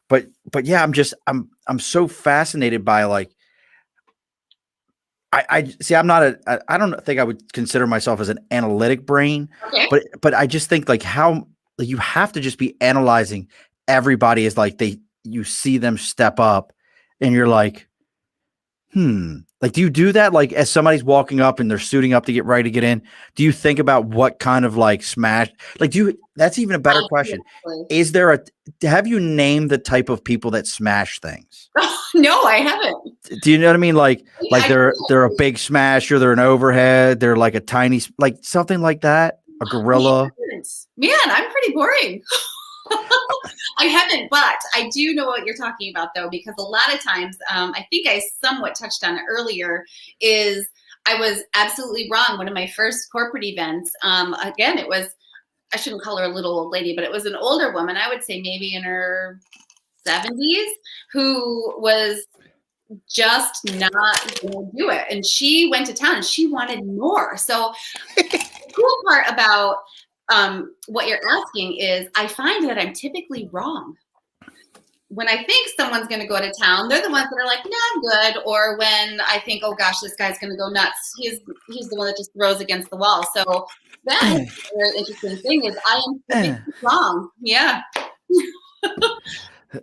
But yeah, I'm so fascinated by like, I see, I don't think I would consider myself as an analytic brain, Okay. but I just think like how like, you have to just be analyzing everybody as like you see them step up and you're like, like, do you do that? Like as somebody's walking up and they're suiting up to get ready to get in, do you think about what kind of like smash, like that's even a better question. Is there have you named the type of people that smash things? No, I haven't. Do you know what I mean? Like they're a big smasher, they're an overhead, they're like a tiny, like something like that, a gorilla. Man, I'm pretty boring. I haven't, but I do know what you're talking about though, because a lot of times, I think I somewhat touched on it earlier, is I was absolutely wrong. One of my first corporate events, again, it was, I shouldn't call her a little old lady, but it was an older woman, I would say maybe in her 70s, who was just not going to do it. And she went to town and she wanted more. So the cool part about what you're asking is I find that I'm typically wrong. When I think someone's going to go to town, they're the ones that are like, no, I'm good. Or when I think, oh gosh, this guy's going to go nuts, he's the one that just throws against the wall. So that is a very interesting thing is I am typically wrong. Yeah.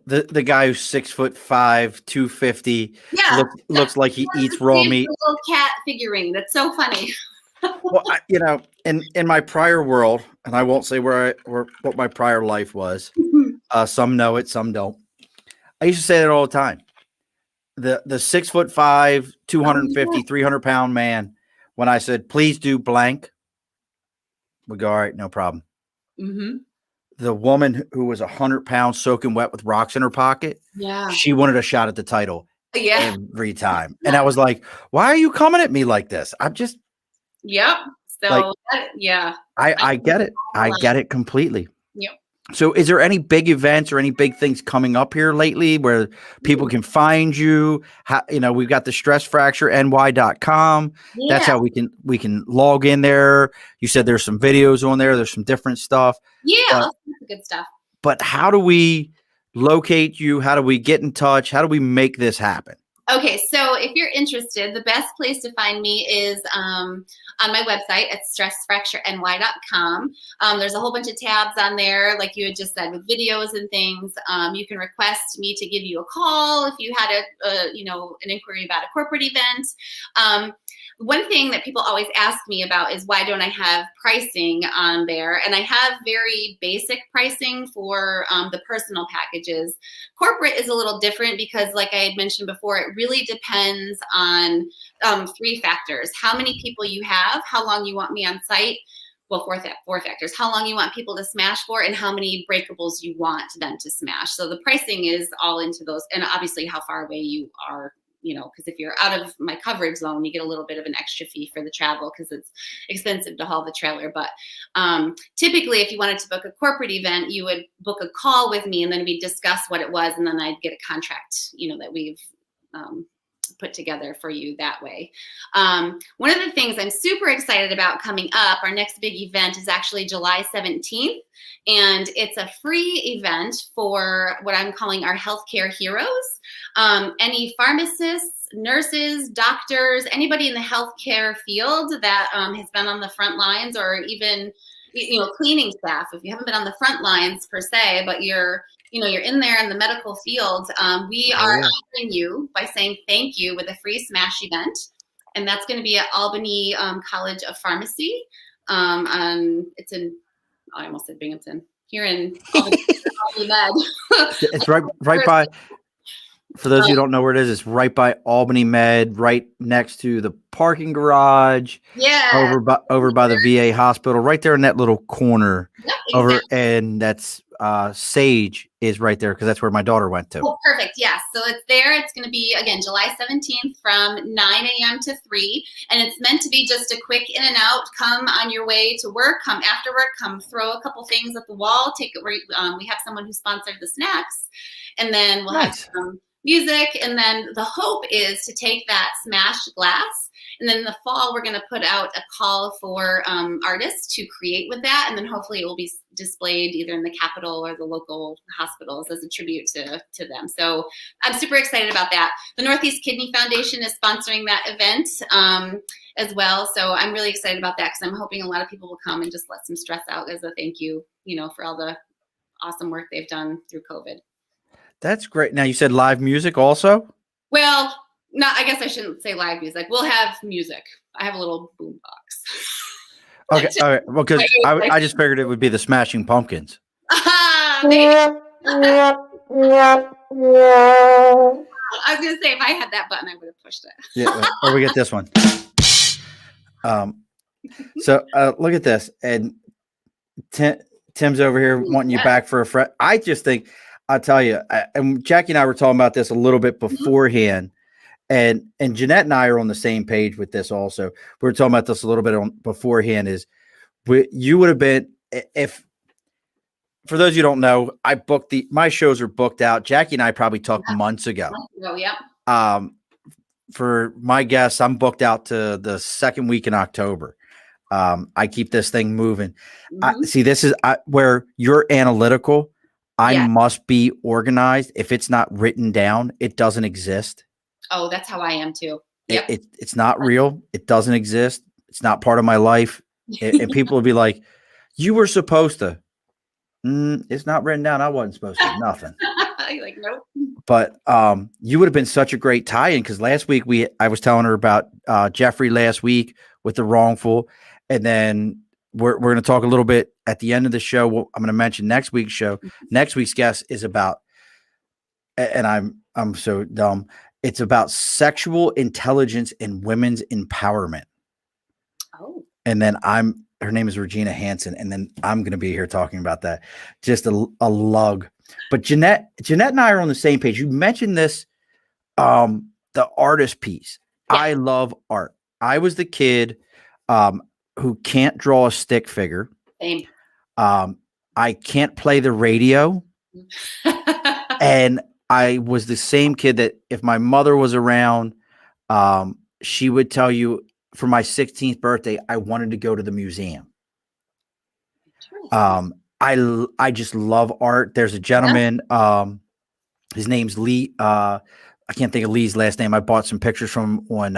The guy who's 6'5", 250, looks like he eats raw meat. A little cat figurine. That's so funny. Well, in my prior world, and I won't say what my prior life was. Some know it, some don't. I used to say that all the time. The 6'5", 250, 300-pound man, when I said, please do blank, would go, all right, no problem. Mm-hmm. The woman who was 100 pounds soaking wet with rocks in her pocket, she wanted a shot at the title every time. And I was like, why are you coming at me like this? I'm just. Yep. So, like, I get it. I get it completely. Yep. So is there any big events or any big things coming up here lately where people can find you? We've got the stressfractureny.com. Yeah. That's how we can log in there. You said there's some videos on there. There's some different stuff. Yeah, that's good stuff. But how do we locate you? How do we get in touch? How do we make this happen? Okay, so if you're interested, the best place to find me is on my website at stressfractureny.com. There's a whole bunch of tabs on there, like you had just said, with videos and things. You can request me to give you a call if you had an inquiry about a corporate event. One thing that people always ask me about is why don't I have pricing on there? And I have very basic pricing for the personal packages. Corporate is a little different because, like I had mentioned before, it really depends on 3 factors. How many people you have, how long you want me on site, well, 4 factors, how long you want people to smash for, and how many breakables you want them to smash. So the pricing is all into those, and obviously how far away you are, because if you're out of my coverage zone, you get a little bit of an extra fee for the travel because it's expensive to haul the trailer. But typically, if you wanted to book a corporate event, you would book a call with me and then we'd discuss what it was. And then I'd get a contract, that we've put together for you that way. One of the things I'm super excited about coming up, our next big event is actually July 17th. And it's a free event for what I'm calling our healthcare heroes. Any pharmacists, nurses, doctors, anybody in the healthcare field that has been on the front lines, or even cleaning staff. If you haven't been on the front lines per se, but you're in there in the medical field, we are honoring you by saying thank you with a free smash event. And that's going to be at Albany College of Pharmacy. It's in, I almost said Binghamton, here in Albany Med. It's right by, for those of you who don't know where it is, it's right by Albany Med, right next to the parking garage. Yeah. Over by the VA hospital, right there in that little corner. Yep, exactly. And that's Sage is right there because that's where my daughter went to. Oh, perfect. Yes. So it's there. It's going to be, again, July 17th from 9 a.m. to 3. And it's meant to be just a quick in and out. Come on your way to work. Come after work. Come throw a couple things at the wall. We have someone who sponsored the snacks. And then we'll have some music. And then the hope is to take that smashed glass, and then in the fall, we're going to put out a call for artists to create with that. And then hopefully it will be displayed either in the Capitol or the local hospitals as a tribute to them. So I'm super excited about that. The Northeast Kidney Foundation is sponsoring that event as well. So I'm really excited about that because I'm hoping a lot of people will come and just let some stress out as a thank you, for all the awesome work they've done through COVID. That's great. Now, you said live music also? Well, no, I guess I shouldn't say live music. We'll have music. I have a little boom box. Okay. All right. Well, because I just figured it would be the Smashing Pumpkins. Maybe. I was going to say, if I had that button, I would have pushed it. Yeah. Or we get this one. So look at this. And Tim's over here wanting you back for a friend. I just think, I'll tell you, and Jackie and I were talking about this a little bit beforehand. And Jeanette and I are on the same page with this also. We were talking about this a little bit beforehand is you would have been, if, for those you don't know, my shows are booked out. Jackie and I probably talked months ago. Oh, yeah. For my guests, I'm booked out to the second week in October. I keep this thing moving. See, this is where you're analytical. I must be organized. If it's not written down, it doesn't exist. Oh, that's how I am too. Yep. It's not real. It doesn't exist. It's not part of my life. And people will be like, you were supposed to. It's not written down. I wasn't supposed to. Nothing. You're like, nope. But you would have been such a great tie-in because last week I was telling her about Jeffrey last week with the wrongful. And then we're going to talk a little bit at the end of the show. I'm going to mention next week's show. Next week's guest is about, and I'm so dumb. It's about sexual intelligence and women's empowerment. Oh. And then her name is Regina Hansen. And then I'm going to be here talking about that. Just a lug. But Jeanette and I are on the same page. You mentioned this, the artist piece. Yeah. I love art. I was the kid who can't draw a stick figure. Same. I can't play the radio. And I was the same kid that if my mother was around, she would tell you for my 16th birthday, I wanted to go to the museum. I just love art. There's a gentleman, his name's Lee. I can't think of Lee's last name. I bought some pictures from on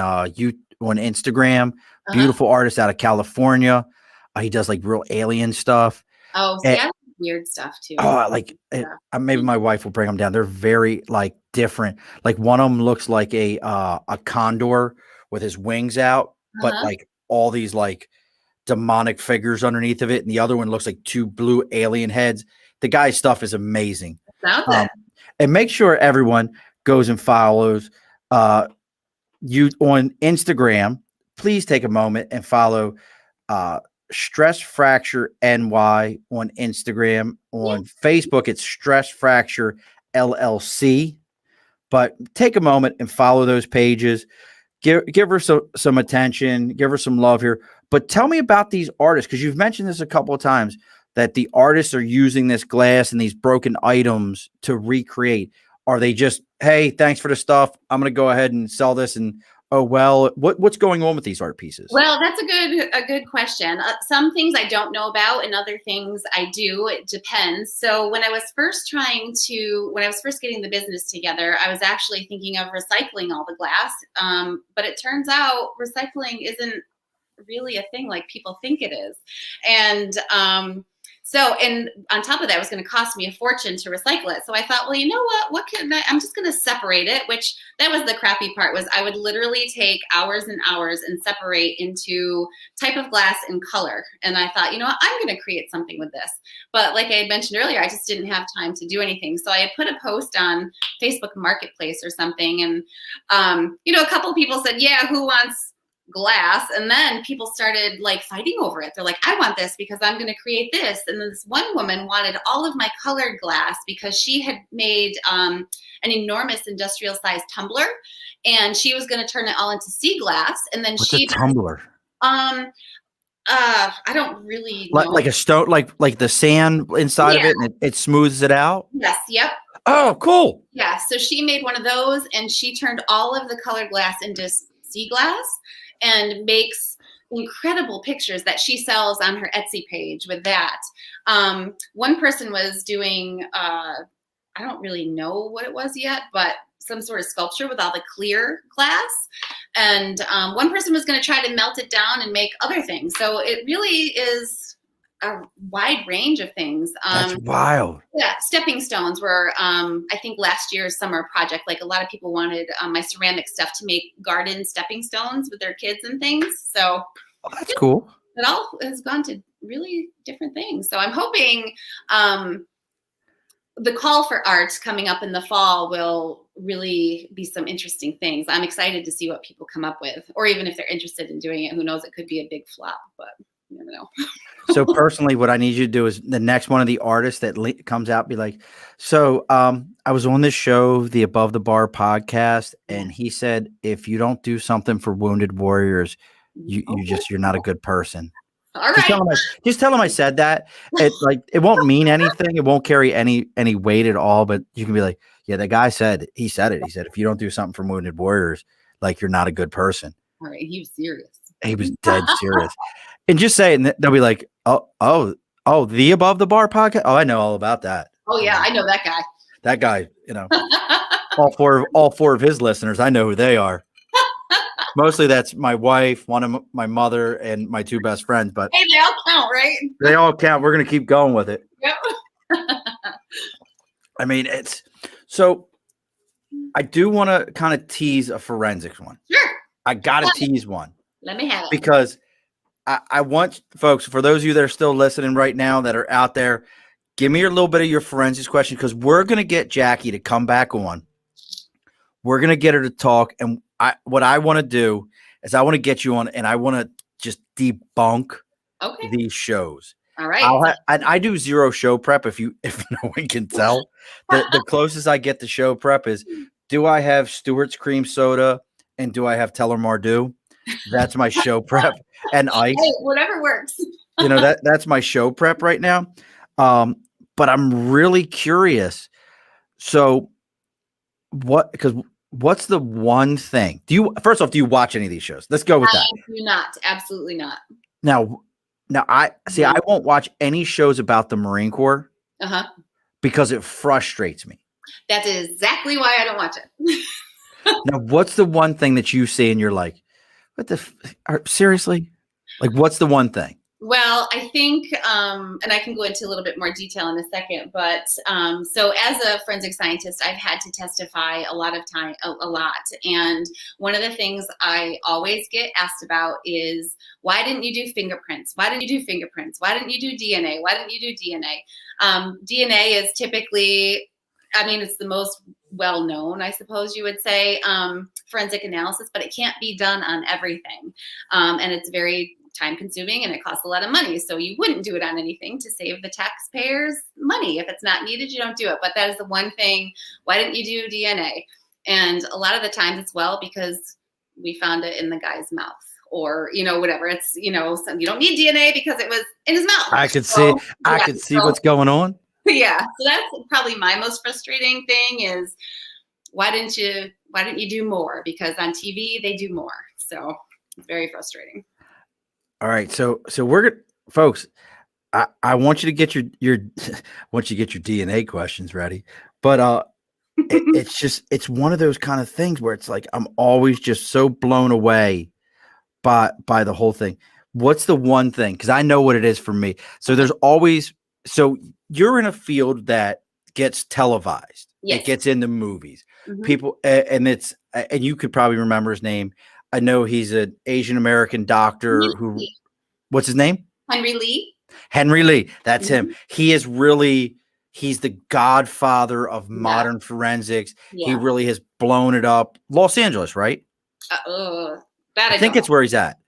Instagram. Beautiful artist out of California. He does like real alien stuff. Oh, see, I like weird stuff too. Maybe my wife will bring them down. They're very like different. Like one of them looks like a condor with his wings out, but like all these like demonic figures underneath of it, and the other one looks like two blue alien heads. The guy's stuff is amazing. And make sure everyone goes and follows you on Instagram. Please take a moment and follow Stress Fracture NY on Instagram. On Facebook, it's Stress Fracture LLC. But take a moment and follow those pages. Give her some attention. Give her some love here. But tell me about these artists, because you've mentioned this a couple of times, that the artists are using this glass and these broken items to recreate. Are they just, hey, thanks for the stuff, I'm going to go ahead and sell this, and oh well, what's going on with these art pieces? Well, that's a good question. Some things I don't know about, and other things I do. It depends. So when I was first getting the business together, I was actually thinking of recycling all the glass, but it turns out recycling isn't really a thing like people think it is. And and on top of that, it was going to cost me a fortune to recycle it. So I thought, well, you know what I'm just going to separate it, which that was the crappy part, was I would literally take hours and hours and separate into type of glass and color. And I thought, you know what, I'm going to create something with this. But like I had mentioned earlier, I just didn't have time to do anything. So I had put a post on Facebook Marketplace or something. And, a couple of people said, yeah, who wants glass? And then people started like fighting over it. They're like, I want this because I'm going to create this. And then this one woman wanted all of my colored glass because she had made an enormous industrial sized tumbler, and she was going to turn it all into sea glass. And then What's a tumbler? I don't really know. Like a stone, like the sand inside of it, and it smooths it out. Yes. Yep. Oh, cool. Yeah, so she made one of those, and she turned all of the colored glass into sea glass and makes incredible pictures that she sells on her Etsy page with that. One person was doing, I don't really know what it was yet, but some sort of sculpture with all the clear glass. And one person was going to try to melt it down and make other things. So it really is a wide range of things. That's wild. Yeah, stepping stones were, I think, last year's summer project. Like a lot of people wanted my ceramic stuff to make garden stepping stones with their kids and things. So that's cool. It all has gone to really different things. So I'm hoping the call for art coming up in the fall will really be some interesting things. I'm excited to see what people come up with, or even if they're interested in doing it, who knows, it could be a big flop, but you never know. So personally, what I need you to do is the next one of the artists that comes out, be like, so I was on this show, the Above the Bar podcast, and he said, if you don't do something for wounded warriors, you're not a good person. All right. Just tell him I said that. It won't mean anything. It won't carry any weight at all. But you can be like, yeah, the guy said it. He said, if you don't do something for wounded warriors, like, you're not a good person. All right. He was serious. He was dead serious. And just say it, and they'll be like, oh, the Above the Bar podcast. Oh, I know all about that. Oh yeah, I know that guy. That guy, all four of his listeners, I know who they are. Mostly that's my wife, one of my mother, and my two best friends. But hey, they all count, right? They all count. We're gonna keep going with it. Yep. I mean, so I do want to kind of tease a forensics one. Sure. I gotta tease one. Let me have it. Because I want folks, for those of you that are still listening right now that are out there, give me a little bit of your forensics question, because we're gonna get Jackie to come back on. We're gonna get her to talk, and what I want to do is I want to get you on, and I want to just debunk these shows. All right. I do zero show prep. If no one can tell, the closest I get to show prep is, do I have Stewart's cream soda and do I have Telur Dew? That's my show prep, and ice. Hey, whatever works. That's my show prep right now. But I'm really curious. So what's the one thing? First off, do you watch any of these shows? Let's go with that. I do not. Absolutely not. Now I won't watch any shows about the Marine Corps because it frustrates me. That's exactly why I don't watch it. Now, what's the one thing that you see and you're like, seriously? Like, what's the one thing? Well, I think, and I can go into a little bit more detail in a second, but so as a forensic scientist, I've had to testify a lot. And one of the things I always get asked about is, why didn't you do fingerprints? Why didn't you do fingerprints? Why didn't you do DNA? Why didn't you do DNA? DNA is typically, it's the most well-known, I suppose you would say, forensic analysis, but it can't be done on everything. And it's very time-consuming and it costs a lot of money. So you wouldn't do it on anything to save the taxpayers money. If it's not needed, you don't do it. But that is the one thing. Why didn't you do DNA? And a lot of the times it's because we found it in the guy's mouth, or whatever. It's you don't need DNA because it was in his mouth. I could see what's going on. Yeah, so that's probably my most frustrating thing is, why didn't you do more? Because on TV they do more. So it's very frustrating. All right, so we're good, folks. I want you to get your once you get your DNA questions ready, but it's one of those kind of things where it's like I'm always just so blown away by the whole thing. What's the one thing? Because I know what it is for me. So there's always you're in a field that gets televised. Yes. It gets into movies. Mm-hmm. People and you could probably remember his name. I know he's an Asian American doctor what's his name? Henry Lee. Henry Lee. That's him. He's the godfather of modern forensics. Yeah. He really has blown it up. Los Angeles, right? I think it's where he's at.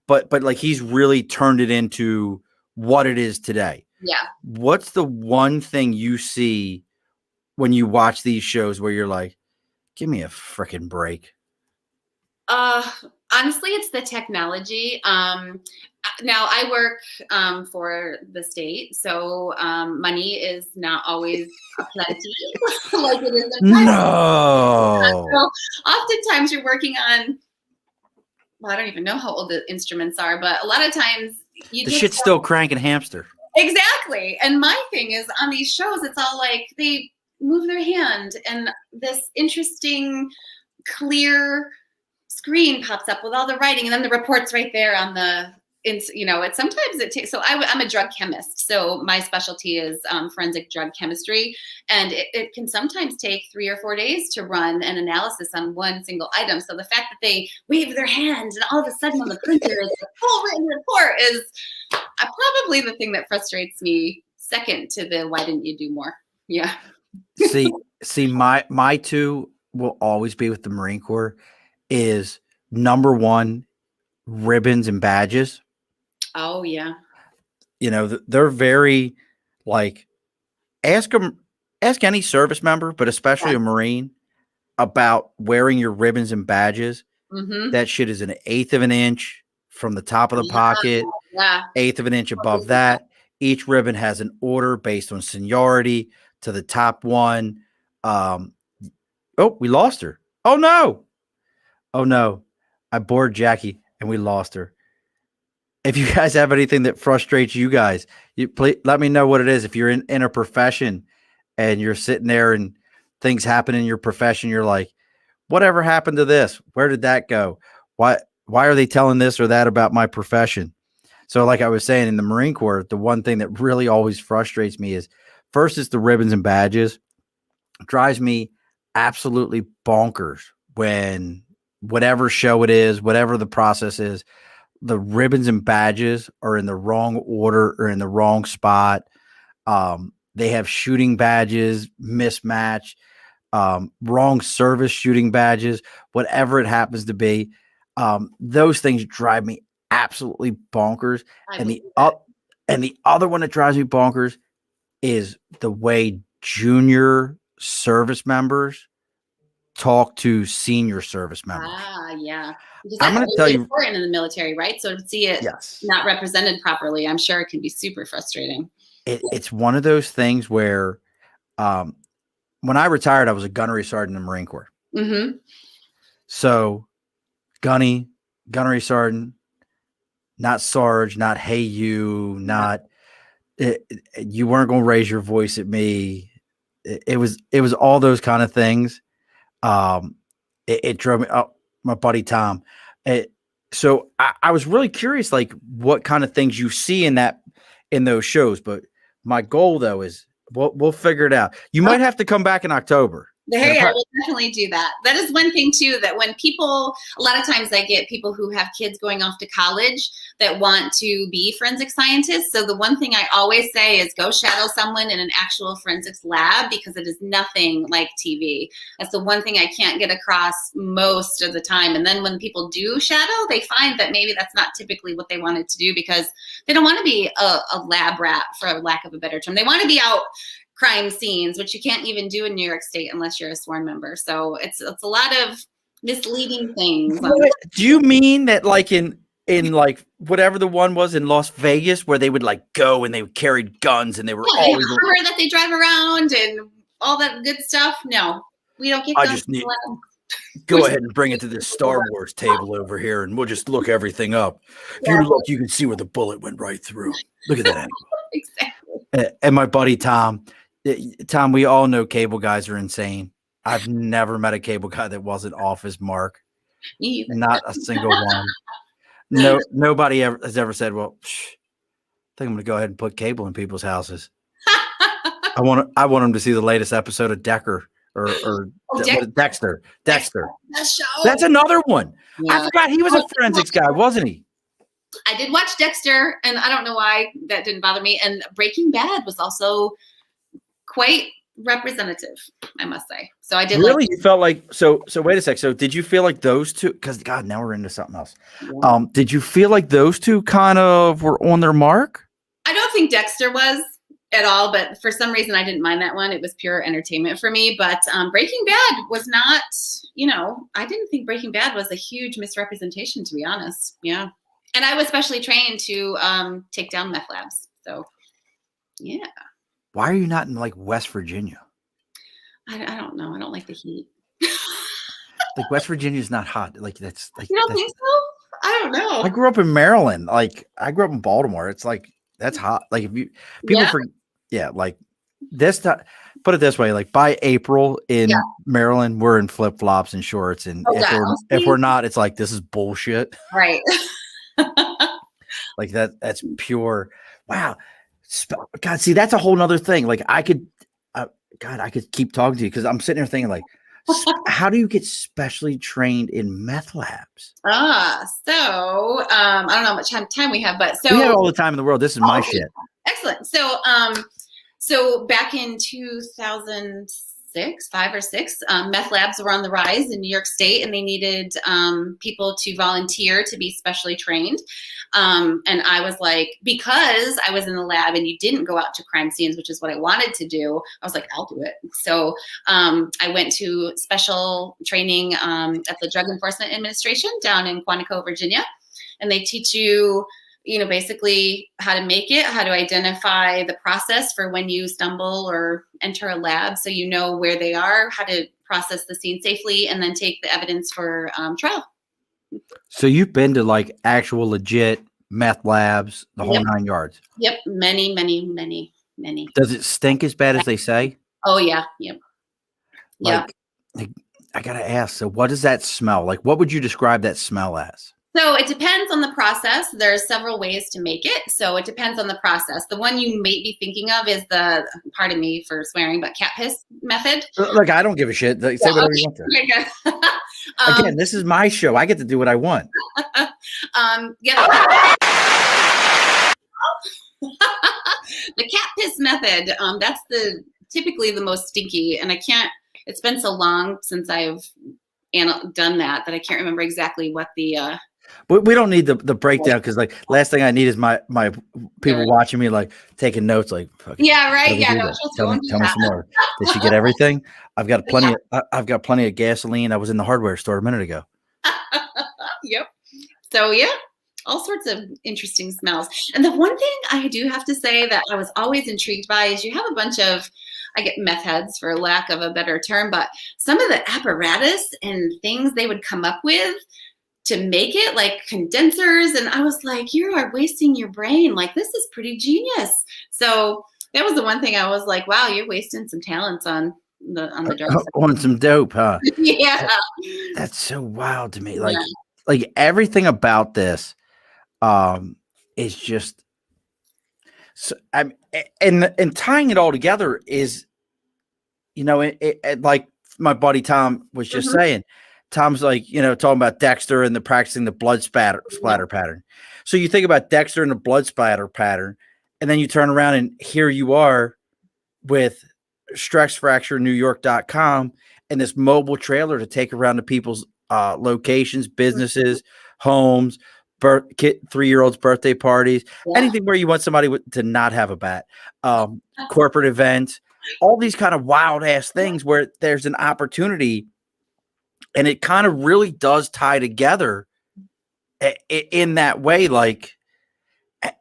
But like he's really turned it into what it is today. Yeah. What's the one thing you see when you watch these shows where you're like, give me a freaking break? Honestly, it's the technology. Now I work for the state, so money is not always a plenty like it is in private. No. So oftentimes you're working on, well, I don't even know how old the instruments are, but a lot of times you The just shit's still cranking hamster. exactly. And my thing is on these shows, it's all like they move their hand and this interesting, clear screen pops up with all the writing, and then the report's right there on the. It sometimes it takes. So I'm a drug chemist, so my specialty is forensic drug chemistry, and it can sometimes take 3 or 4 days to run an analysis on one single item. So the fact that they wave their hands and all of a sudden on the printer is a full written report is probably the thing that frustrates me second to the why didn't you do more? Yeah. See, my two will always be with the Marine Corps is number one, ribbons and badges. Oh yeah. They're very like ask any service member, but especially a Marine, about wearing your ribbons and badges. Mm-hmm. That shit is an eighth of an inch from the top of the pocket, eighth of an inch above that. Each ribbon has an order based on seniority to the top one. Oh, we lost her. Oh no. I bored Jackie and we lost her. If you guys have anything that frustrates you guys, please let me know what it is. If you're in a profession and you're sitting there and things happen in your profession, you're like, whatever happened to this? Where did that go? Why are they telling this or that about my profession? So like I was saying, in the Marine Corps, the one thing that really always frustrates me is first is the ribbons and badges. It drives me absolutely bonkers when whatever show it is, whatever the process is, the ribbons and badges are in the wrong order or in the wrong spot. They have shooting badges, mismatch, wrong service shooting badges, whatever it happens to be. Those things drive me absolutely bonkers. And the other one that drives me bonkers is the way junior service members talk to senior service members. Yeah. Because I'm that's going to tell really you, important in the military, right? So to see it yes, not represented properly, I'm sure it can be super frustrating. it's one of those things where, when I retired, I was a gunnery sergeant in the Marine Corps. Mm-hmm. So, gunnery sergeant, not sarge, not hey you, not you weren't going to raise your voice at me. It was all those kind of things. It drove me up. My buddy Tom. So I was really curious, like what kind of things you see in those shows. But my goal though is we'll figure it out. You might have to come back in October. Hey, I will definitely do that. That is one thing too, that when people, a lot of times I get people who have kids going off to college that want to be forensic scientists. So the one thing I always say is go shadow someone in an actual forensics lab, because it is nothing like TV. That's the one thing I can't get across most of the time. And then when people do shadow, they find that maybe that's not typically what they wanted to do, because they don't want to be a lab rat, for lack of a better term. They want to be out crime scenes, which you can't even do in New York State unless you're a sworn member. So it's a lot of misleading things. Do you mean that like in like whatever the one was in Las Vegas where they would like go and they carried guns and they were always that they drive around and all that good stuff? No, we don't get guns. I just need go ahead and bring it to this Star Wars table over here and we'll just look everything up. If you look, you can see where the bullet went right through. Look at that. Exactly. And my buddy Tom, we all know cable guys are insane. I've never met a cable guy that wasn't off his mark. Not a single one. No, nobody has ever said, well, I think I'm going to go ahead and put cable in people's houses. I want them to see the latest episode of Decker or Dexter. That's another one. Yeah. I forgot he was a forensics guy, wasn't he? I did watch Dexter, and I don't know why that didn't bother me. And Breaking Bad was also quite representative, I must say. So I did really. You felt like so. Wait a sec. So did you feel like those two? Because God, now we're into something else. Yeah. Did you feel like those two kind of were on their mark? I don't think Dexter was. at all, but for some reason I didn't mind that one. It was pure entertainment for me. But Breaking Bad was not, I didn't think Breaking Bad was a huge misrepresentation, to be honest. Yeah. And I was specially trained to take down meth labs. So, yeah. Why are you not in like West Virginia? I don't know. I don't like the heat. Like West Virginia is not hot. Like that's like. You don't think so? I don't know. I grew up in Maryland. Like I grew up in Baltimore. It's like that's hot. Like if you people like this time. Put it this way: like by April in Maryland, we're in flip flops and shorts, and if we're not, it's like this is bullshit. Right. Like that's pure. Wow. God, see, that's a whole nother thing. Like I could keep talking to you because I'm sitting there thinking like, how do you get specially trained in meth labs? So I don't know how much time we have, but we have all the time in the world. This is my shit. Excellent. So back in 2006, 5 or 6, meth labs were on the rise in New York State, and they needed people to volunteer to be specially trained. And I was like, because I was in the lab and you didn't go out to crime scenes, which is what I wanted to do, I was like, I'll do it. So I went to special training at the Drug Enforcement Administration down in Quantico, Virginia. And they teach you, basically how to make it, how to identify the process for when you stumble or enter a lab, so you know where they are, how to process the scene safely, and then take the evidence for trial. So you've been to like actual legit meth labs, the whole 9 yards. Yep. Many. Does it stink as bad as they say? Oh yeah. Yep. Like, I gotta ask, so what does that smell like? What would you describe that smell as? So it depends on the process. There's several ways to make it. So it depends on the process. The one you may be thinking of is pardon me for swearing, but cat piss method. Like, I don't give a shit. Say whatever you want to. Again, this is my show. I get to do what I want. The cat piss method, that's typically the most stinky. And it's been so long since I've done that I can't remember exactly what the we don't need the breakdown, because like last thing I need is my people watching me like taking notes like right. Tell me some more. Did she get everything? I've got plenty of gasoline. I was in the hardware store a minute ago. Yep. So all sorts of interesting smells. And the one thing I do have to say that I was always intrigued by is you have a bunch of, I get meth heads for lack of a better term, but some of the apparatus and things they would come up with to make it, like condensers. And I was like, you are wasting your brain. Like, this is pretty genius. So that was the one thing I was like, wow, you're wasting some talents on the drug. On some dope, huh? Yeah. That's so wild to me. Like everything about this is just so, and tying it all together is, like my buddy Tom was just saying. Tom's like, talking about Dexter and practicing the blood splatter pattern. So you think about Dexter and the blood splatter pattern, and then you turn around and here you are with stressfracturenewyork.com and this mobile trailer to take around to people's locations, businesses, homes, 3-year-olds' birthday parties, anything where you want somebody to not have a bat, corporate events, all these kind of wild ass things where there's an opportunity. And it kind of really does tie together in that way. Like,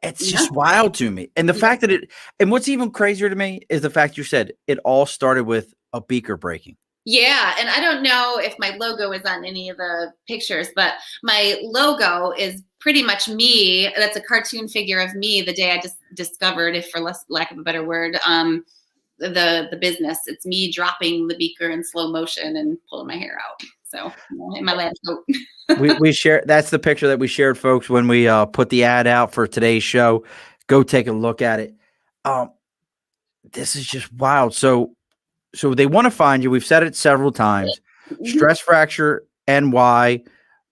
it's just wild to me. And the fact that and what's even crazier to me is the fact you said it all started with a beaker breaking. Yeah. And I don't know if my logo is on any of the pictures, but my logo is pretty much me. That's a cartoon figure of me the day I just discovered, if for lack of a better word, the business. It's me dropping the beaker in slow motion and pulling my hair out. So in my lab coat. we share. That's the picture that we shared, folks, when we put the ad out for today's show. Go take a look at it. This is just wild. So they want to find you. We've said it several times. Stress Fracture NY.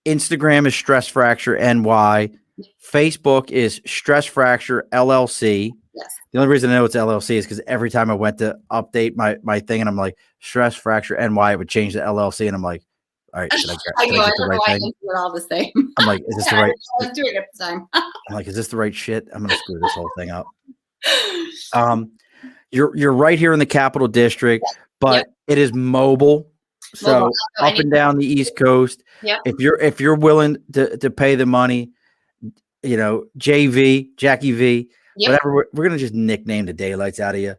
Instagram is Stress Fracture NY. Facebook is Stress Fracture LLC. Yes. The only reason I know it's LLC is because every time I went to update my thing and I'm like Stress Fracture NY, it would change the LLC, and I'm like, all right, should I get the right thing? We're all the same. I'm like, is this the right? I was doing it at the time. I'm like, is this the right shit? I'm gonna screw this whole thing up. You're right here in the Capital District, but it is mobile. So Mobile. up and down the East Coast. Yep. If you're willing to pay the money, Jackie V, whatever, we're gonna just nickname the daylights out of you.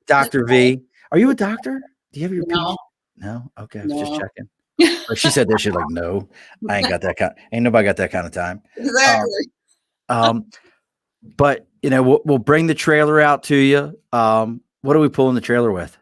Dr. V. Are you a doctor? Do you have your PhD? No? Okay, I was just checking. But she said that, she's like, no, I ain't got that ain't nobody got that kind of time. Exactly. But we'll bring the trailer out to you. What are we pulling the trailer with?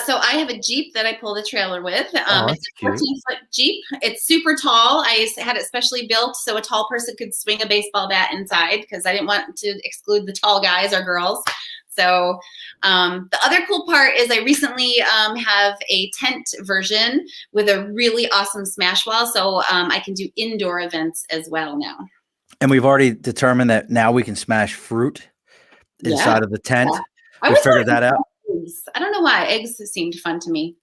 So I have a Jeep that I pull the trailer with. It's a 14-foot Jeep. It's super tall. I had it specially built so a tall person could swing a baseball bat inside because I didn't want to exclude the tall guys or girls. So the other cool part is I recently have a tent version with a really awesome smash wall. So I can do indoor events as well now. And we've already determined that now we can smash fruit inside of the tent. Yeah. We figured that out. I don't know why. Eggs seemed fun to me.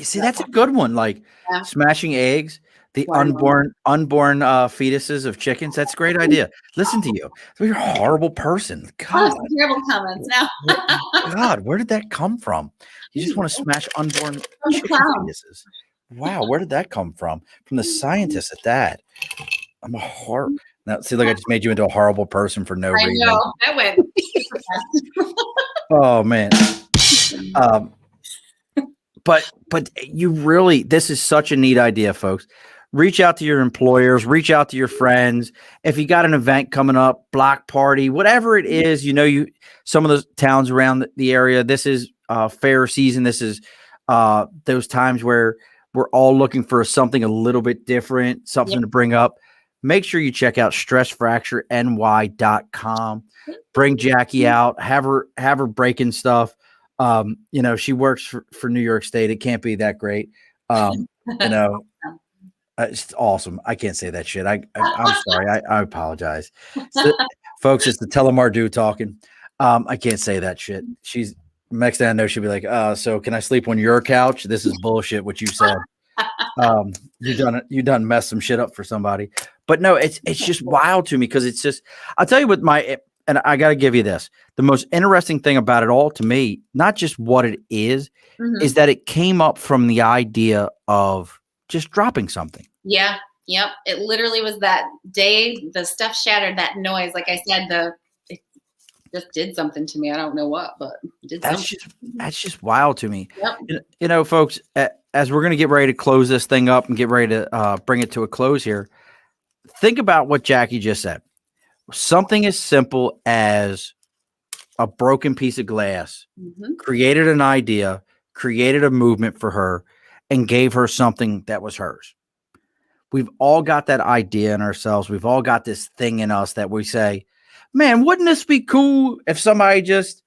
See, that's a good one. Like smashing eggs, the unborn fetuses of chickens. That's a great idea. Listen to you. You're a horrible person. God. Terrible comments now. God, where did that come from? You just want to smash unborn chicken fetuses. Wow, where did that come from? From the scientists at that. I'm a horror. Now, see, like I just made you into a horrible person for no reason. I know. That went. Oh man. But you really, this is such a neat idea, folks. Reach out to your employers, reach out to your friends. If you got an event coming up, block party, whatever it is, some of the towns around the area, this is fair season. This is those times where we're all looking for something a little bit different, something to bring up. Make sure you check out stressfractureny.com. Bring Jackie out, have her breaking stuff. She works for New York State. It can't be that great. It's awesome. I can't say that shit. I'm sorry. I apologize. So, folks, it's the Telemardu talking. I can't say that shit. She's next thing I know, she'll be like, so can I sleep on your couch? This is bullshit what you said. You done messed some shit up for somebody. But no, it's just wild to me because it's just, I'll tell you what and I got to give you this. The most interesting thing about it all to me, not just what it is that it came up from the idea of just dropping something. Yeah. Yep. It literally was that day the stuff shattered, that noise. Like I said, it just did something to me. I don't know what, but it did something. That's just wild to me. Yep. Folks, as we're going to get ready to close this thing up and get ready to bring it to a close here, think about what Jackie just said. Something as simple as a broken piece of glass created an idea, created a movement for her, and gave her something that was hers. We've all got that idea in ourselves. We've all got this thing in us that we say, man, wouldn't this be cool if somebody just,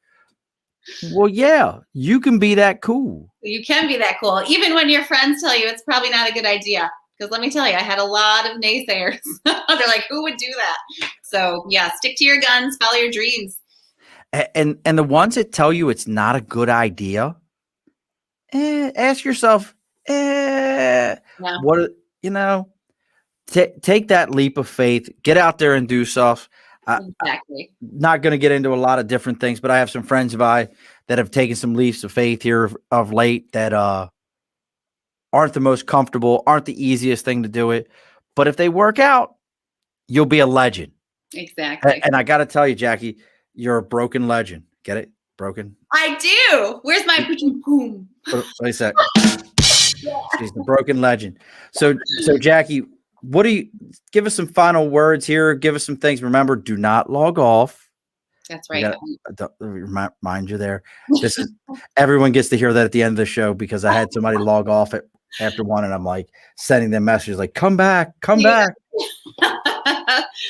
well, yeah, you can be that cool. You can be that cool. Even when your friends tell you it's probably not a good idea. Because let me tell you, I had a lot of naysayers. They're like, who would do that? So yeah, stick to your guns, follow your dreams. And the ones that tell you it's not a good idea, ask yourself, what, take that leap of faith, get out there and do stuff. Exactly. Not going to get into a lot of different things, but I have some friends of mine that have taken some leaps of faith here of late that aren't the most comfortable, aren't the easiest thing to do it. But if they work out, you'll be a legend. Exactly. And I got to tell you, Jackie, you're a broken legend. Get it? Broken? I do. Where's my boom? Wait a sec. She's the broken legend. So Jackie, what do you give us some final words here? Give us some things. Remember, do not log off. That's right. Remind you there. This is everyone gets to hear that at the end of the show because I had somebody log off after one, and I'm like sending them messages like, "Come back, come back."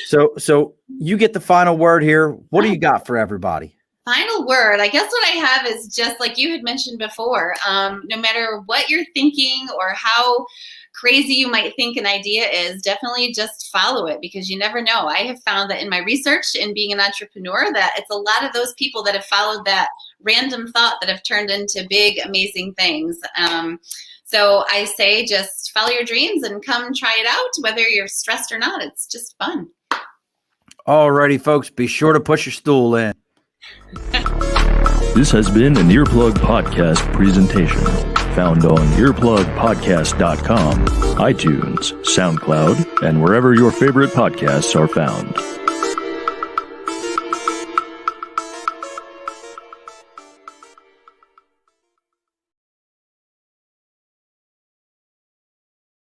So you get the final word here. What do you got for everybody? Final word. I guess what I have is just like you had mentioned before. No matter what you're thinking or how crazy you might think an idea is, definitely just follow it because you never know. I have found that in my research in being an entrepreneur that it's a lot of those people that have followed that random thought that have turned into big, amazing things. So I say just follow your dreams and come try it out, whether you're stressed or not. It's just fun. Alrighty, folks, be sure to push your stool in. This has been an Earplug Podcast presentation, found on earplugpodcast.com, iTunes, SoundCloud, and wherever your favorite podcasts are found.